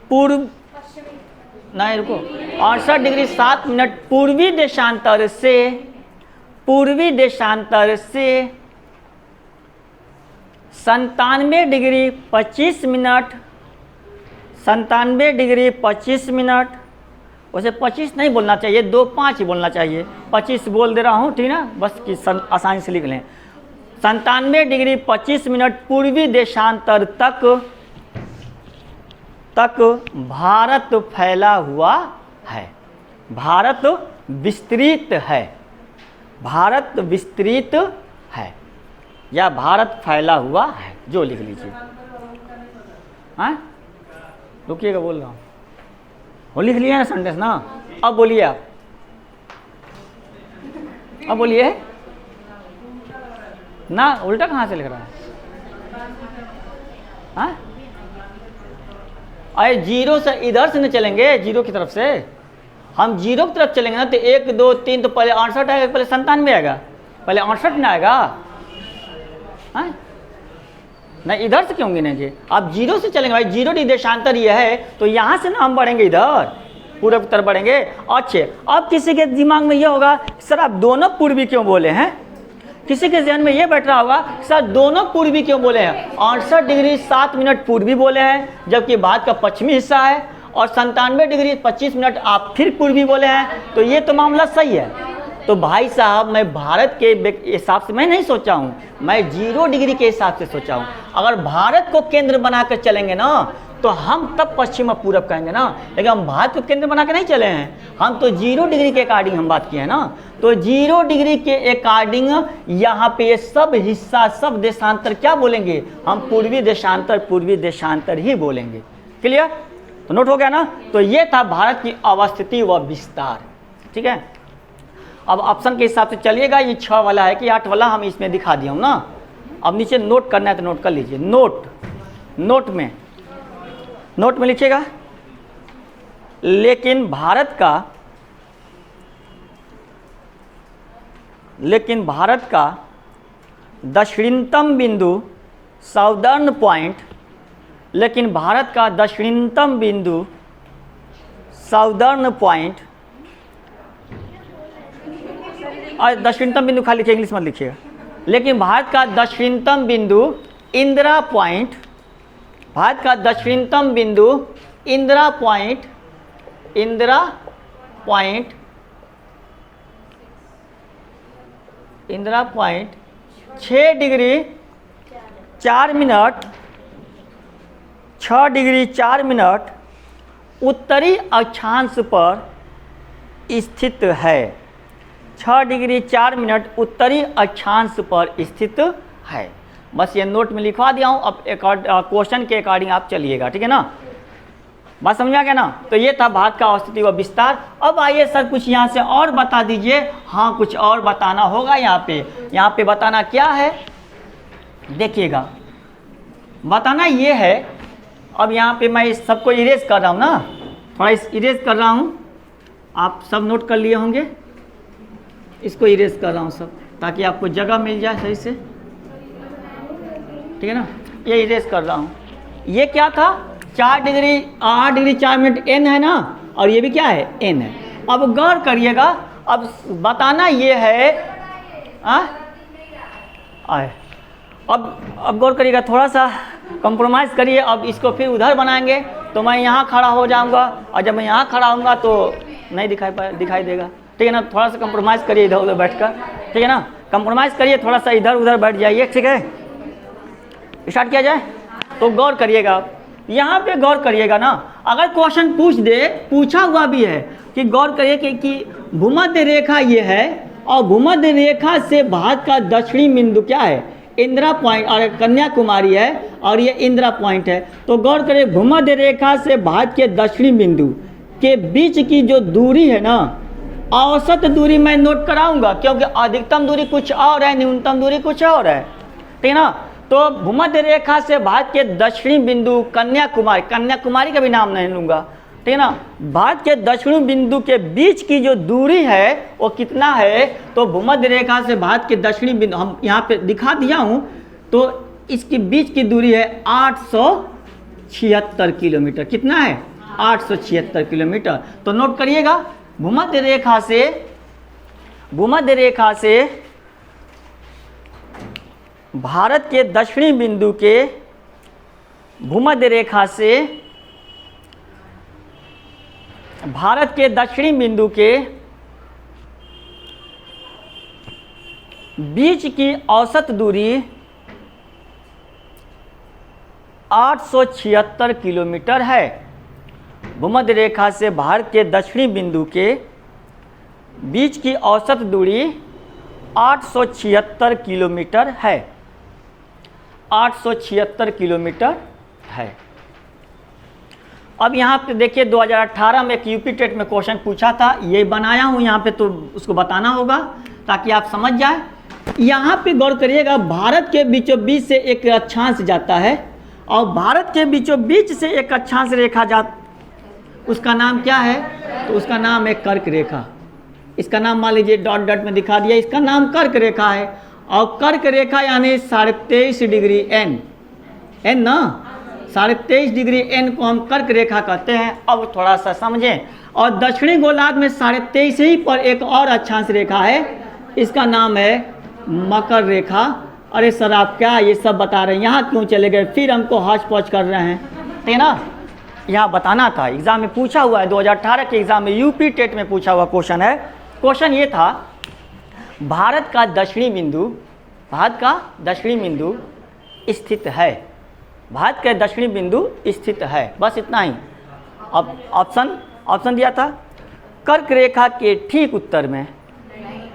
पूर्व, नहीं रुको, 68 डिग्री 7 मिनट पूर्वी देशांतर से 97 डिग्री 25 मिनट वैसे 25 नहीं बोलना चाहिए, 2-5 ही बोलना चाहिए। 25 बोल दे रहा हूँ, ठीक ना, बस कि आसानी से लिख लें। 97 डिग्री 25 मिनट पूर्वी देशांतर तक भारत फैला हुआ है। भारत विस्तृत है, भारत विस्तृत है या भारत फैला हुआ है, जो लिख लीजिए। हाँ, रुकिएगा, बोल रहा हूँ। वो लिख लिया ना सेंटेंस ना। अब बोलिए आप, अब बोलिए ना, उल्टा कहाँ से लिख रहा है? हाँ, अरे जीरो से इधर से नहीं चलेंगे, जीरो की तरफ से। हम जीरो की तरफ चलेंगे ना तो 1 2 3 तो पहले 68 आएगा, पहले 97 आएगा, पहले 68 में आएगा। हाँ, नहीं इधर से क्यों गिनेंगे? आप जीरो से चलेंगे भाई, जीरो देशांतर ये है तो यहाँ से ना हम बढ़ेंगे, इधर पूरब की तरफ बढ़ेंगे। अच्छे, अब किसी के दिमाग में ये होगा सर आप दोनों पूर्वी क्यों बोले हैं? किसी के जहन में ये बैठ रहा होगा सर दोनों पूर्वी क्यों बोले हैं? 68 डिग्री 7 मिनट पूर्वी बोले हैं जबकि भारत का पश्चिमी हिस्सा है, और 97 डिग्री 25 मिनट आप फिर पूर्वी बोले हैं, तो ये तो मामला सही है। तो भाई साहब मैं भारत के हिसाब से मैं नहीं सोचा हूँ, मैं 0 डिग्री के हिसाब से सोचा हूँ। अगर भारत को केंद्र बनाकर चलेंगे ना तो हम तब पश्चिम और पूरब कहेंगे ना, लेकिन हम भारत को केंद्र बना के नहीं चले हैं, हम तो 0 डिग्री के अकॉर्डिंग हम बात किए हैं ना। तो 0 डिग्री के अकॉर्डिंग यहाँ पे सब हिस्सा, सब देशांतर क्या बोलेंगे? हम पूर्वी देशांतर ही बोलेंगे। क्लियर? तो नोट हो गया ना। तो ये था भारत की अवस्थिति व विस्तार। ठीक है, अब ऑप्शन के हिसाब से चलिएगा। ये 6 वाला है कि 8 वाला हम इसमें दिखा दिया हूँ ना। अब नीचे नोट करना है तो नोट कर लीजिए। नोट में लिखिएगा, लेकिन भारत का दक्षिणतम बिंदु साउदर्न पॉइंट, लेकिन भारत का दक्षिणतम बिंदु साउदर्न पॉइंट, और दक्षिणतम बिंदु खाली लिखिए, इंग्लिश मत लिखिएगा। लेकिन भारत का दक्षिणतम बिंदु इंदिरा पॉइंट, भारत का दक्षिणतम बिंदु Indira point 6 degree 4 minute 6 degree 4 minute उत्तरी अक्षांश पर स्थित है। 6 डिग्री 4 मिनट उत्तरी अक्षांश पर स्थित है। बस ये नोट में लिखवा दिया हूँ। अब क्वेश्चन के अकॉर्डिंग आप चलिएगा, ठीक है ना। बात समझ आ गया ना। तो ये था भारत का अवस्थिति व विस्तार। अब आइए सर कुछ यहाँ से और बता दीजिए। हाँ, कुछ और बताना होगा यहाँ पे बताना क्या है, देखिएगा। बताना ये है, अब यहाँ पे मैं इस सबको इरेज कर रहा हूँ ना, थोड़ा इरेज कर रहा हूँ। आप सब नोट कर लिए होंगे, इसको इरेज कर रहा हूँ सब, ताकि आपको जगह मिल जाए सही से, ठीक है ना। ये इरेज कर रहा हूँ। ये क्या था? 8 डिग्री 4 मिनट n है ना, और ये भी क्या है? n है। अब गौर करिएगा, अब बताना ये है अब गौर करिएगा, थोड़ा सा कंप्रोमाइज़ करिए। अब इसको फिर उधर बनाएंगे तो मैं यहाँ खड़ा हो जाऊँगा, और जब मैं यहाँ खड़ा होऊंगा तो नहीं दिखाई देगा, ठीक है ना। थोड़ा सा कंप्रोमाइज़ करिए इधर उधर बैठकर, ठीक है ना। कंप्रोमाइज़ करिए, थोड़ा सा इधर उधर बैठ जाइए, ठीक है। स्टार्ट किया जाए। तो गौर करिएगा, यहाँ पे गौर करिएगा ना। अगर क्वेश्चन पूछा हुआ भी है कि गौर करिए कि भूमध्य रेखा ये है, और भूमध्य रेखा से भारत का दक्षिणी बिंदु क्या है? इंदिरा पॉइंट, और कन्याकुमारी है, और ये इंदिरा पॉइंट है। तो गौर करिए, भूमध्य रेखा से भारत के दक्षिणी बिंदु के बीच की जो दूरी है ना, औसत दूरी मैं नोट कराऊंगा, क्योंकि अधिकतम दूरी कुछ और है, न्यूनतम दूरी कुछ और है, ठीक है ना। तो भूमध्य रेखा से भारत के दक्षिणी बिंदु कन्याकुमारी का भी नाम नहीं लूंगा, ठीक है ना। भारत के दक्षिणी बिंदु के बीच की जो दूरी है वो कितना है? तो भूमध्य रेखा से भारत के दक्षिणी बिंदु, हम यहाँ पे दिखा दिया हूँ, तो इसके बीच की दूरी है 876 किलोमीटर। कितना है? 876 किलोमीटर। तो नोट करिएगा, भूमध्य रेखा से भारत के दक्षिणी बिंदु के भूमध्य रेखा से भारत के दक्षिणी बिंदु के बीच की औसत दूरी 876 किलोमीटर है। भूमध्य रेखा से भारत के दक्षिणी बिंदु के बीच की औसत दूरी 876 किलोमीटर है। 876 किलोमीटर है। अब यहाँ पे देखिए 2018 में एक यूपी टेट में क्वेश्चन पूछा था, ये बनाया हूँ यहाँ पे, तो उसको बताना होगा ताकि आप समझ जाए। यहाँ पे गौर करिएगा, भारत के बीचों बीच से एक अक्षांश जाता है और भारत के बीचों बीच से एक अक्षांश रेखा उसका नाम क्या है? तो उसका नाम है कर्क रेखा। इसका नाम मान लीजिए डॉट डॉट में दिखा दिया, इसका नाम कर्क रेखा है। और कर्क रेखा यानी 23.5 डिग्री एन ना, 23.5 डिग्री एन को हम कर्क रेखा कहते हैं। अब थोड़ा सा समझें। और दक्षिणी गोलार्ध में 23.5 ही पर एक और अक्षांश रेखा है, इसका नाम है मकर रेखा। अरे सर आप क्या ये सब बता रहे हैं, यहाँ क्यों चले गए, फिर हमको हौच पौच कर रहे हैं, ठीक है ना। यहाँ बताना था, एग्जाम में पूछा हुआ है, 2018 के एग्जाम में यूपी टेट में पूछा हुआ क्वेश्चन है। क्वेश्चन ये था, भारत का दक्षिणी बिंदु स्थित है। भारत का दक्षिणी बिंदु स्थित है, बस इतना ही। अब ऑप्शन दिया था, कर्क रेखा के ठीक उत्तर में,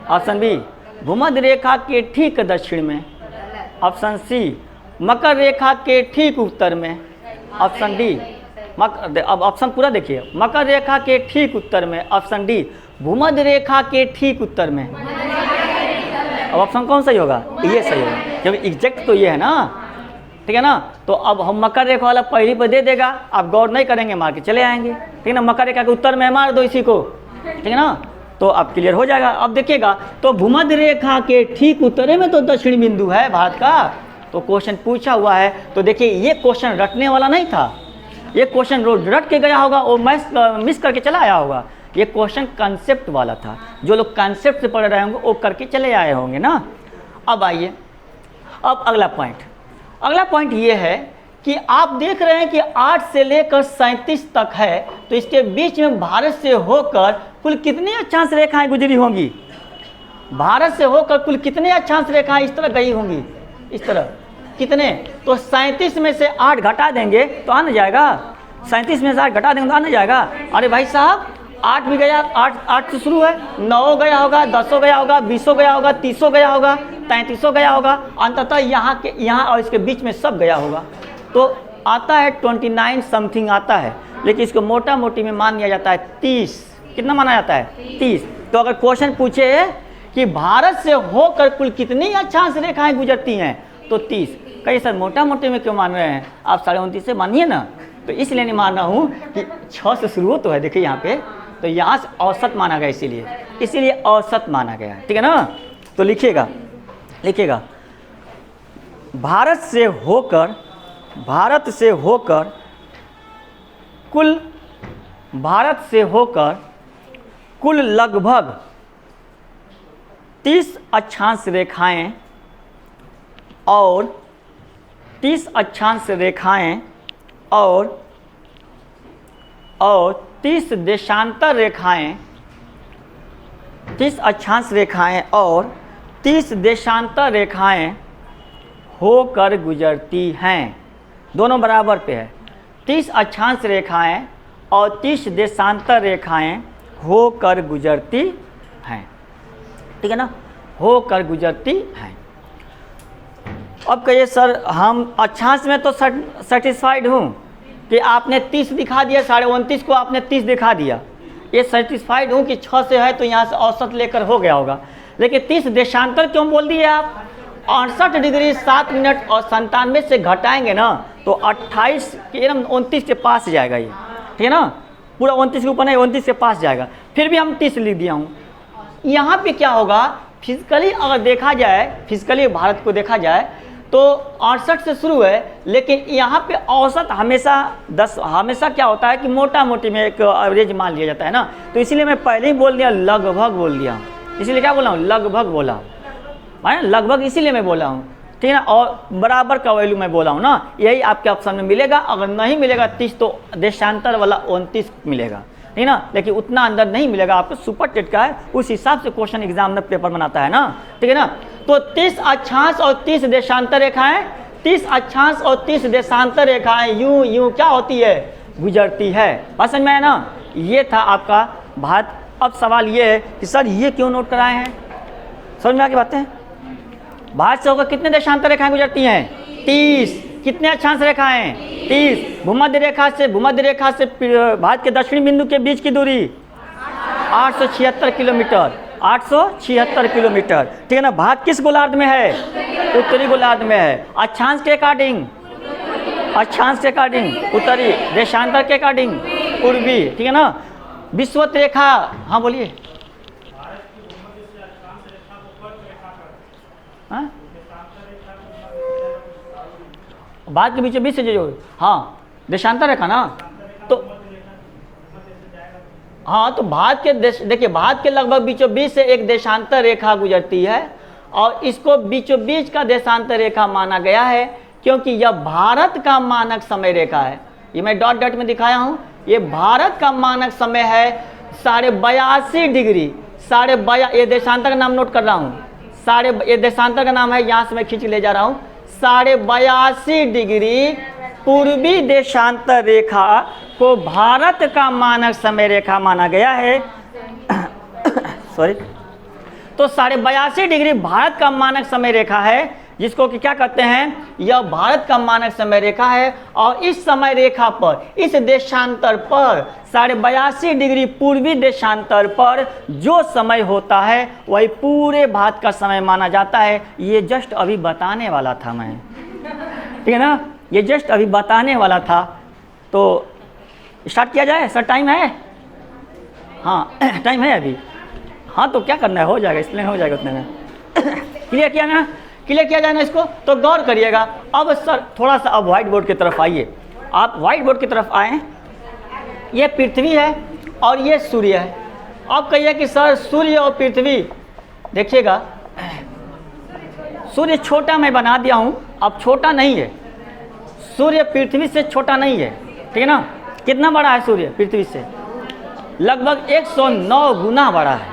ऑप्शन बी भूमध्य रेखा के ठीक दक्षिण में, ऑप्शन सी मकर रेखा के ठीक उत्तर में, ऑप्शन डी अब ऑप्शन पूरा देखिए, मकर रेखा के ठीक उत्तर में, ऑप्शन डी भूमध्य रेखा के ठीक उत्तर में। अब ऑप्शन कौन सही होगा? ये सही होगा, क्योंकि एग्जैक्ट तो ये है ना, ठीक है ना। तो अब हम मकर रेखा वाला पहली पर दे देगा, आप गौर नहीं करेंगे, मार के चले आएंगे, ठीक है ना। मकर रेखा के उत्तर में मार दो इसी को, ठीक है ना, तो अब क्लियर हो जाएगा। अब देखिएगा, तो भूमध्य रेखा के ठीक उत्तर में तो दक्षिणी बिंदु है भारत का, तो क्वेश्चन पूछा हुआ है। तो देखिए ये क्वेश्चन रटने वाला नहीं था, ये क्वेश्चन रोज रट के गया होगा, वो मिस करके चला आया होगा। ये क्वेश्चन कंसेप्ट वाला था, जो लोग कंसेप्ट से पढ़ रहे होंगे वो करके चले आए होंगे ना। अब आइए, अब अगला पॉइंट ये है कि आप देख रहे हैं कि 8 से लेकर 37 तक है, तो इसके बीच में भारत से होकर कुल कितनी अक्षांश रेखाएं गुजरी होंगी? भारत से होकर कुल कितने अक्षांश रेखाएं इस तरह गई होंगी? इस तरह कितने? तो 37 में से 8 घटा देंगे तो आ न जाएगा। 37 में से 8 घटा देंगे तो आ न जाएगा। अरे भाई साहब 8 भी गया, 8 से शुरू है, 9 गया होगा, 10 गया होगा, 20 गया होगा, 30 गया होगा, 33 गया होगा, अंततः यहाँ और इसके बीच में सब गया होगा। तो आता है 29 समथिंग आता है, लेकिन इसको मोटा मोटी में मान लिया जाता है 30। कितना माना जाता है? 30। तो अगर क्वेश्चन पूछे कि भारत से होकर कुल कितनी अक्षांश रेखाएं गुजरती हैं, तो 30। कहीं सर मोटा मोटी में क्यों मान रहे हैं आप? 29.5 से मानिए ना। तो इसलिए नहीं मान रहा हूँ कि 6 से शुरू तो है, देखिए यहाँ पे, तो यहाँ से औसत माना गया, इसीलिए औसत माना गया, ठीक है ना। तो लिखिएगा भारत से होकर कुल लगभग 30 अक्षांश रेखाएं और 30 अक्षांश रेखाएं और 30 देशांतर रेखाएं, 30 अक्षांश रेखाएं और 30 देशांतर रेखाएं होकर गुजरती हैं। दोनों बराबर पे है, 30 अक्षांश रेखाएं और 30 देशांतर रेखाएं होकर गुजरती हैं, ठीक है ना, होकर गुजरती हैं। अब कहिए सर हम अक्षांश में तो सेटिस्फाइड हूँ कि आपने 30 दिखा दिया, 29.5 को आपने 30 दिखा दिया, ये सेटिस्फाइड हूँ कि 6 से है तो यहाँ से औसत लेकर हो गया होगा। लेकिन 30 देशांतर क्यों बोल दिए आप? 68 डिग्री 7 मिनट और 97 से घटाएंगे ना तो 28 के 29 के पास जाएगा ये, ठीक है ना, पूरा 29 के ऊपर नहीं, 29 के पास जाएगा। फिर भी हम 30 लिख दिया हूँ। यहाँ पे क्या होगा, फिजिकली अगर देखा जाए, फिजिकली भारत को देखा जाए तो 68 से शुरू है, लेकिन यहाँ पे औसत हमेशा 10, हमेशा क्या होता है कि मोटा मोटी में एक एवरेज मान लिया जाता है ना। तो इसीलिए मैं पहले ही बोल दिया, लगभग बोल दिया, इसीलिए क्या बोला हूँ, लगभग बोला, है लगभग, इसीलिए मैं बोला हूँ, ठीक है ना। और बराबर का वैल्यू मैं बोला हूँ ना, यही आपके ऑप्शन में मिलेगा। अगर नहीं मिलेगा 30 तो देशांतर वाला 29 मिलेगा। ठीक है ना, लेकिन उतना अंदर नहीं मिलेगा आपको, सुपर टेट का है, उस हिसाब से क्वेश्चन एग्जाम में पेपर बनाता है ना, ठीक है ना। तो 30 अक्षांश और 30 देशांतर रेखाएं, 30 अक्षांश और 30 देशांतर रेखाएं यूं यूं क्या होती है, गुजरती है। बात समझ में आया ना, ये था आपका भारत। अब सवाल ये है कि सर ये क्यों नोट कराए हैं, समझ में आ गई बातें। भारत से होकर कितने देशांतर रेखाएं गुजरती हैं, 30। कितने अक्षांश रेखाएं, 30। भूमध्य रेखा से भारत के दक्षिणी बिंदु के बीच की दूरी 876 किलोमीटर, 876 किलोमीटर, ठीक है ना। भारत किस गोलार्ध में है, उत्तरी गोलार्ध में है। अक्षांश के अकॉर्डिंग, अक्षांश के अकॉर्डिंग उत्तरी, देशांतर के अकॉर्डिंग पूर्वी, ठीक है ना। विषुवत रेखा, हाँ बोलिए, हाँ भारत के बीच 20 से जो, हाँ देशांतर रेखा ना, तो हाँ तो भारत के देखिए भारत के लगभग बीचों बीच से एक देशांतर रेखा गुजरती है और इसको बीचों बीच का देशांतर रेखा माना गया है क्योंकि यह भारत का मानक समय रेखा है। ये मैं डॉट डॉट में दिखाया हूँ, ये भारत का मानक समय है 82.5 डिग्री, ये देशांतर का नाम नोट कर रहा हूँ, ये देशांतर का नाम है, यहाँ से मैं खींच ले जा रहा हूँ। 82.5 डिग्री पूर्वी देशांतर रेखा को भारत का मानक समय रेखा माना गया है। सॉरी, तो 82.5 डिग्री भारत का मानक समय रेखा है, जिसको कि क्या कहते हैं, यह भारत का मानक समय रेखा है। और इस समय रेखा पर, इस देशांतर पर 82.5 डिग्री पूर्वी देशांतर पर जो समय होता है वही पूरे भारत का समय माना जाता है। ये जस्ट अभी बताने वाला था मैं, ठीक है ना, ये जस्ट अभी बताने वाला था। तो स्टार्ट किया जाए सर, टाइम है, हाँ टाइम है अभी, हाँ तो क्या करना है, हो जाएगा, इसलिए हो जाएगा उतने में। क्लियर किया ना, क्लियर किया जाए ना इसको, तो गौर करिएगा। अब सर थोड़ा सा अब व्हाइट बोर्ड की तरफ आइए, आप व्हाइट बोर्ड की तरफ आएँ। ये पृथ्वी है और ये सूर्य है। अब कहिए कि सर सूर्य और पृथ्वी, देखिएगा सूर्य छोटा मैं बना दिया हूँ, अब छोटा नहीं है, सूर्य पृथ्वी से छोटा नहीं है, ठीक है ना। कितना बड़ा है सूर्य पृथ्वी से, लगभग 109 गुना बड़ा है,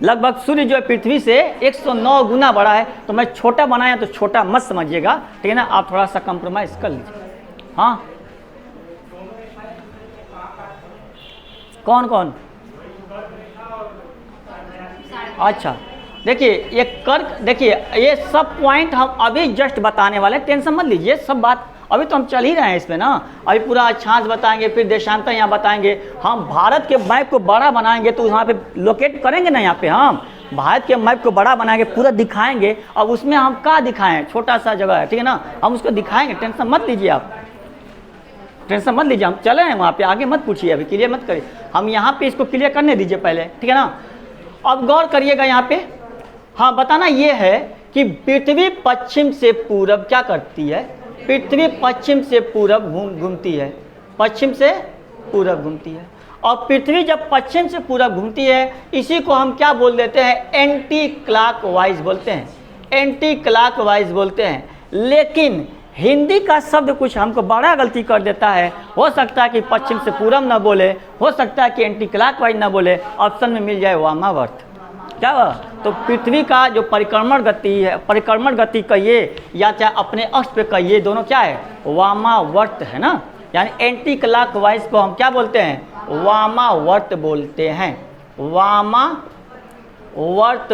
लगभग सूर्य जो है पृथ्वी से 109 गुना बड़ा है। तो मैं छोटा बनाया तो छोटा मत समझिएगा, ठीक है ना, आप थोड़ा सा कंप्रोमाइज कर लीजिए। हाँ कौन कौन, अच्छा देखिए ये कर्क, देखिए ये सब पॉइंट हम अभी जस्ट बताने वाले, टेंशन मत लीजिए, सब बात अभी तो हम चल ही रहे हैं इसमें ना। अभी पूरा अक्षांश बताएंगे, फिर देशांतर यहाँ बताएंगे, हम भारत के मैप को बड़ा बनाएंगे तो वहाँ पे लोकेट करेंगे ना, यहाँ पे हम भारत के मैप को बड़ा बनाएंगे, पूरा दिखाएंगे। अब उसमें हम क्या दिखाएं, छोटा सा जगह है, ठीक है ना, हम उसको दिखाएंगे, टेंशन मत लीजिए आप, टेंशन मत लीजिए, हम चले हैं वहाँ पे, आगे मत पूछिए, अभी क्लियर मत करिए, हम यहाँ पे इसको क्लियर करने दीजिए पहले, ठीक है ना। अब गौर करिएगा यहाँ पे, हाँ बताना ये है कि पृथ्वी पश्चिम से पूरब क्या करती है, पृथ्वी पश्चिम से पूरब घूमती है, पश्चिम से पूरब घूमती है। और पृथ्वी जब पश्चिम से पूरब घूमती है, इसी को हम क्या बोल देते हैं, एंटी क्लॉकवाइज बोलते हैं, एंटी क्लॉकवाइज बोलते हैं। लेकिन हिंदी का शब्द कुछ हमको बड़ा गलती कर देता है, हो सकता है कि पश्चिम से पूरब ना बोले, हो सकता है कि एंटी क्लॉकवाइज ना बोले, ऑप्शन में मिल जाए वामावर्त। क्या हुआ, तो पृथ्वी का जो परिक्रमण गति है, परिक्रमण गति कहिए या चाहे अपने अक्ष पे कहिए, दोनों क्या है, वामावर्त है ना। यानी एंटी क्लॉकवाइज को हम क्या बोलते हैं, वामावर्त बोलते हैं, वामावर्त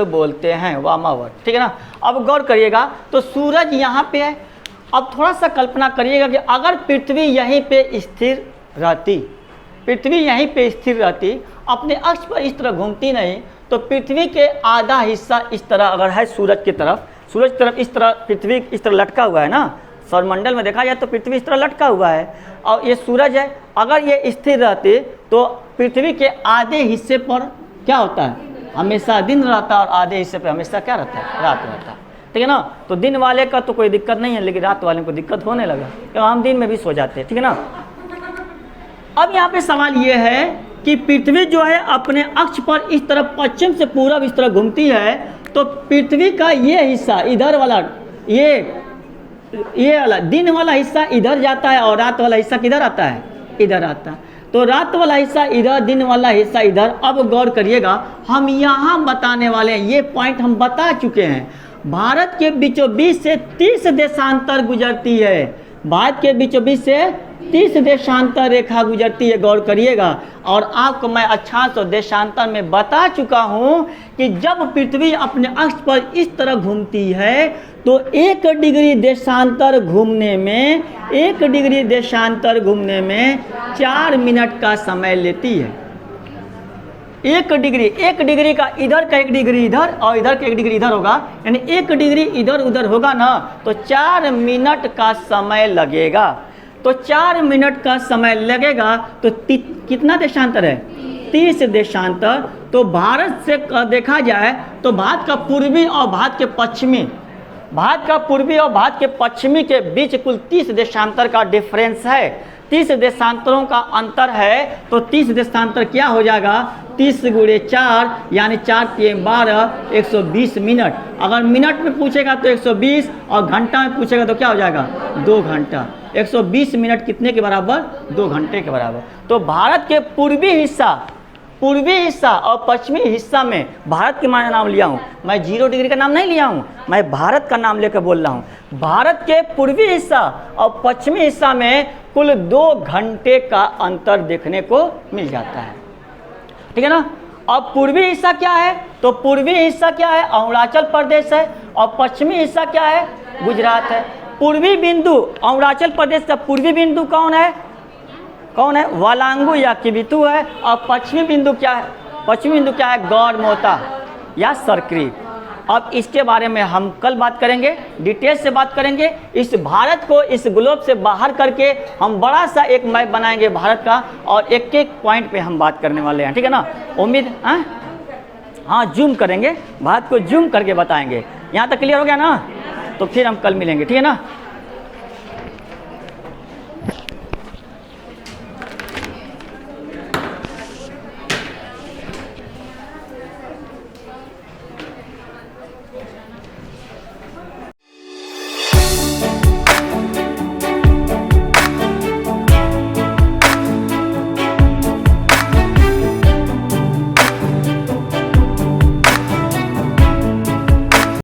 बोलते हैं, वामावर्त, ठीक है ना। अब गौर करिएगा, तो सूरज यहाँ पे है। अब थोड़ा सा कल्पना करिएगा कि अगर पृथ्वी यहीं पे स्थिर रहती, पृथ्वी यहीं पे स्थिर रहती, अपने अक्ष पर इस तरह घूमती नहीं, तो पृथ्वी के आधा हिस्सा इस तरह अगर है सूरज की तरफ, सूरज की तरफ इस तरह पृथ्वी इस तरह लटका हुआ है ना, सौरमंडल में देखा जाए तो पृथ्वी इस तरह लटका हुआ है और ये सूरज है। अगर ये स्थिर रहते तो पृथ्वी के आधे हिस्से पर क्या होता है, हमेशा दिन रहता और आधे हिस्से पर हमेशा क्या रहता है, रात रहता है, ठीक है ना। तो दिन वाले का तो कोई दिक्कत नहीं है, लेकिन रात वाले को दिक्कत होने लगा, तो हम दिन में भी सो जाते हैं, ठीक है ना। अब यहाँ पे सवाल ये है कि पृथ्वी जो है अपने अक्ष पर इस तरफ पश्चिम से पूरब इस तरह घूमती है, तो पृथ्वी का ये हिस्सा इधर वाला, ये वाला दिन वाला हिस्सा इधर जाता है और रात वाला हिस्सा किधर आता है, इधर आता है। तो रात वाला हिस्सा इधर, दिन वाला हिस्सा इधर। अब गौर करिएगा, हम यहाँ बताने वाले हैं, ये पॉइंट हम बता चुके हैं। भारत के बीचों बीच से 30 देशांतर गुजरती है, भारत के बीचों बीच से 30 देशांतर रेखा गुजरती है, गौर करिएगा। और आपको मैं अच्छा सा देशांतर में बता चुका हूँ कि जब पृथ्वी अपने अक्ष पर इस तरह घूमती है तो 1 डिग्री देशांतर घूमने में 1 डिग्री देशांतर घूमने में 4 मिनट का समय लेती है। 1 डिग्री का इधर का 1 डिग्री इधर और इधर का 1 डिग्री इधर होगा, यानी 1 डिग्री इधर उधर होगा ना, तो 4 मिनट का समय लगेगा। तो 4 मिनट का समय लगेगा तो कितना देशांतर है? 30 देशांतर। तो भारत से देखा जाए तो भारत का पूर्वी और भारत के पश्चिमी, भारत का पूर्वी और भारत के पश्चिमी के बीच कुल 30 देशांतर का डिफरेंस है। 30 देशांतरों का अंतर है, तो 30 देशांतर क्या हो जाएगा? 30 गुणे 4 यानी 4 × 12 120 मिनट। अगर मिनट में पूछेगा तो 120 और घंटा में पूछेगा तो क्या हो जाएगा? 2 घंटा। 120 मिनट कितने के बराबर? 2 घंटे के बराबर। तो भारत के पूर्वी हिस्सा और पश्चिमी हिस्सा में भारत के मैं नाम लिया हूँ, मैं 0 डिग्री का नाम नहीं लिया हूँ, मैं भारत का नाम लेकर बोल रहा हूँ। भारत के पूर्वी हिस्सा और पश्चिमी हिस्सा में कुल 2 घंटे का अंतर देखने को मिल जाता है, ठीक है ना। अब पूर्वी हिस्सा क्या है? तो पूर्वी हिस्सा क्या है? अरुणाचल प्रदेश है। और पश्चिमी हिस्सा क्या है? गुजरात है। पूर्वी बिंदु अरुणाचल प्रदेश का पूर्वी बिंदु कौन है? वालांगू या किबिथु है। और पश्चिमी बिंदु क्या है? पश्चिमी बिंदु क्या है? गौरमोता या सरक्रीक। अब इसके बारे में हम कल बात करेंगे, डिटेल से बात करेंगे। इस भारत को इस ग्लोब से बाहर करके हम बड़ा सा एक मैप बनाएंगे भारत का, और एक एक पॉइंट पे हम बात करने वाले हैं, ठीक है ना। उम्मीद हाँ जूम करेंगे, भारत को जूम करके बताएंगे। यहाँ तक क्लियर हो गया ना? तो फिर हम कल मिलेंगे, ठीक है ना।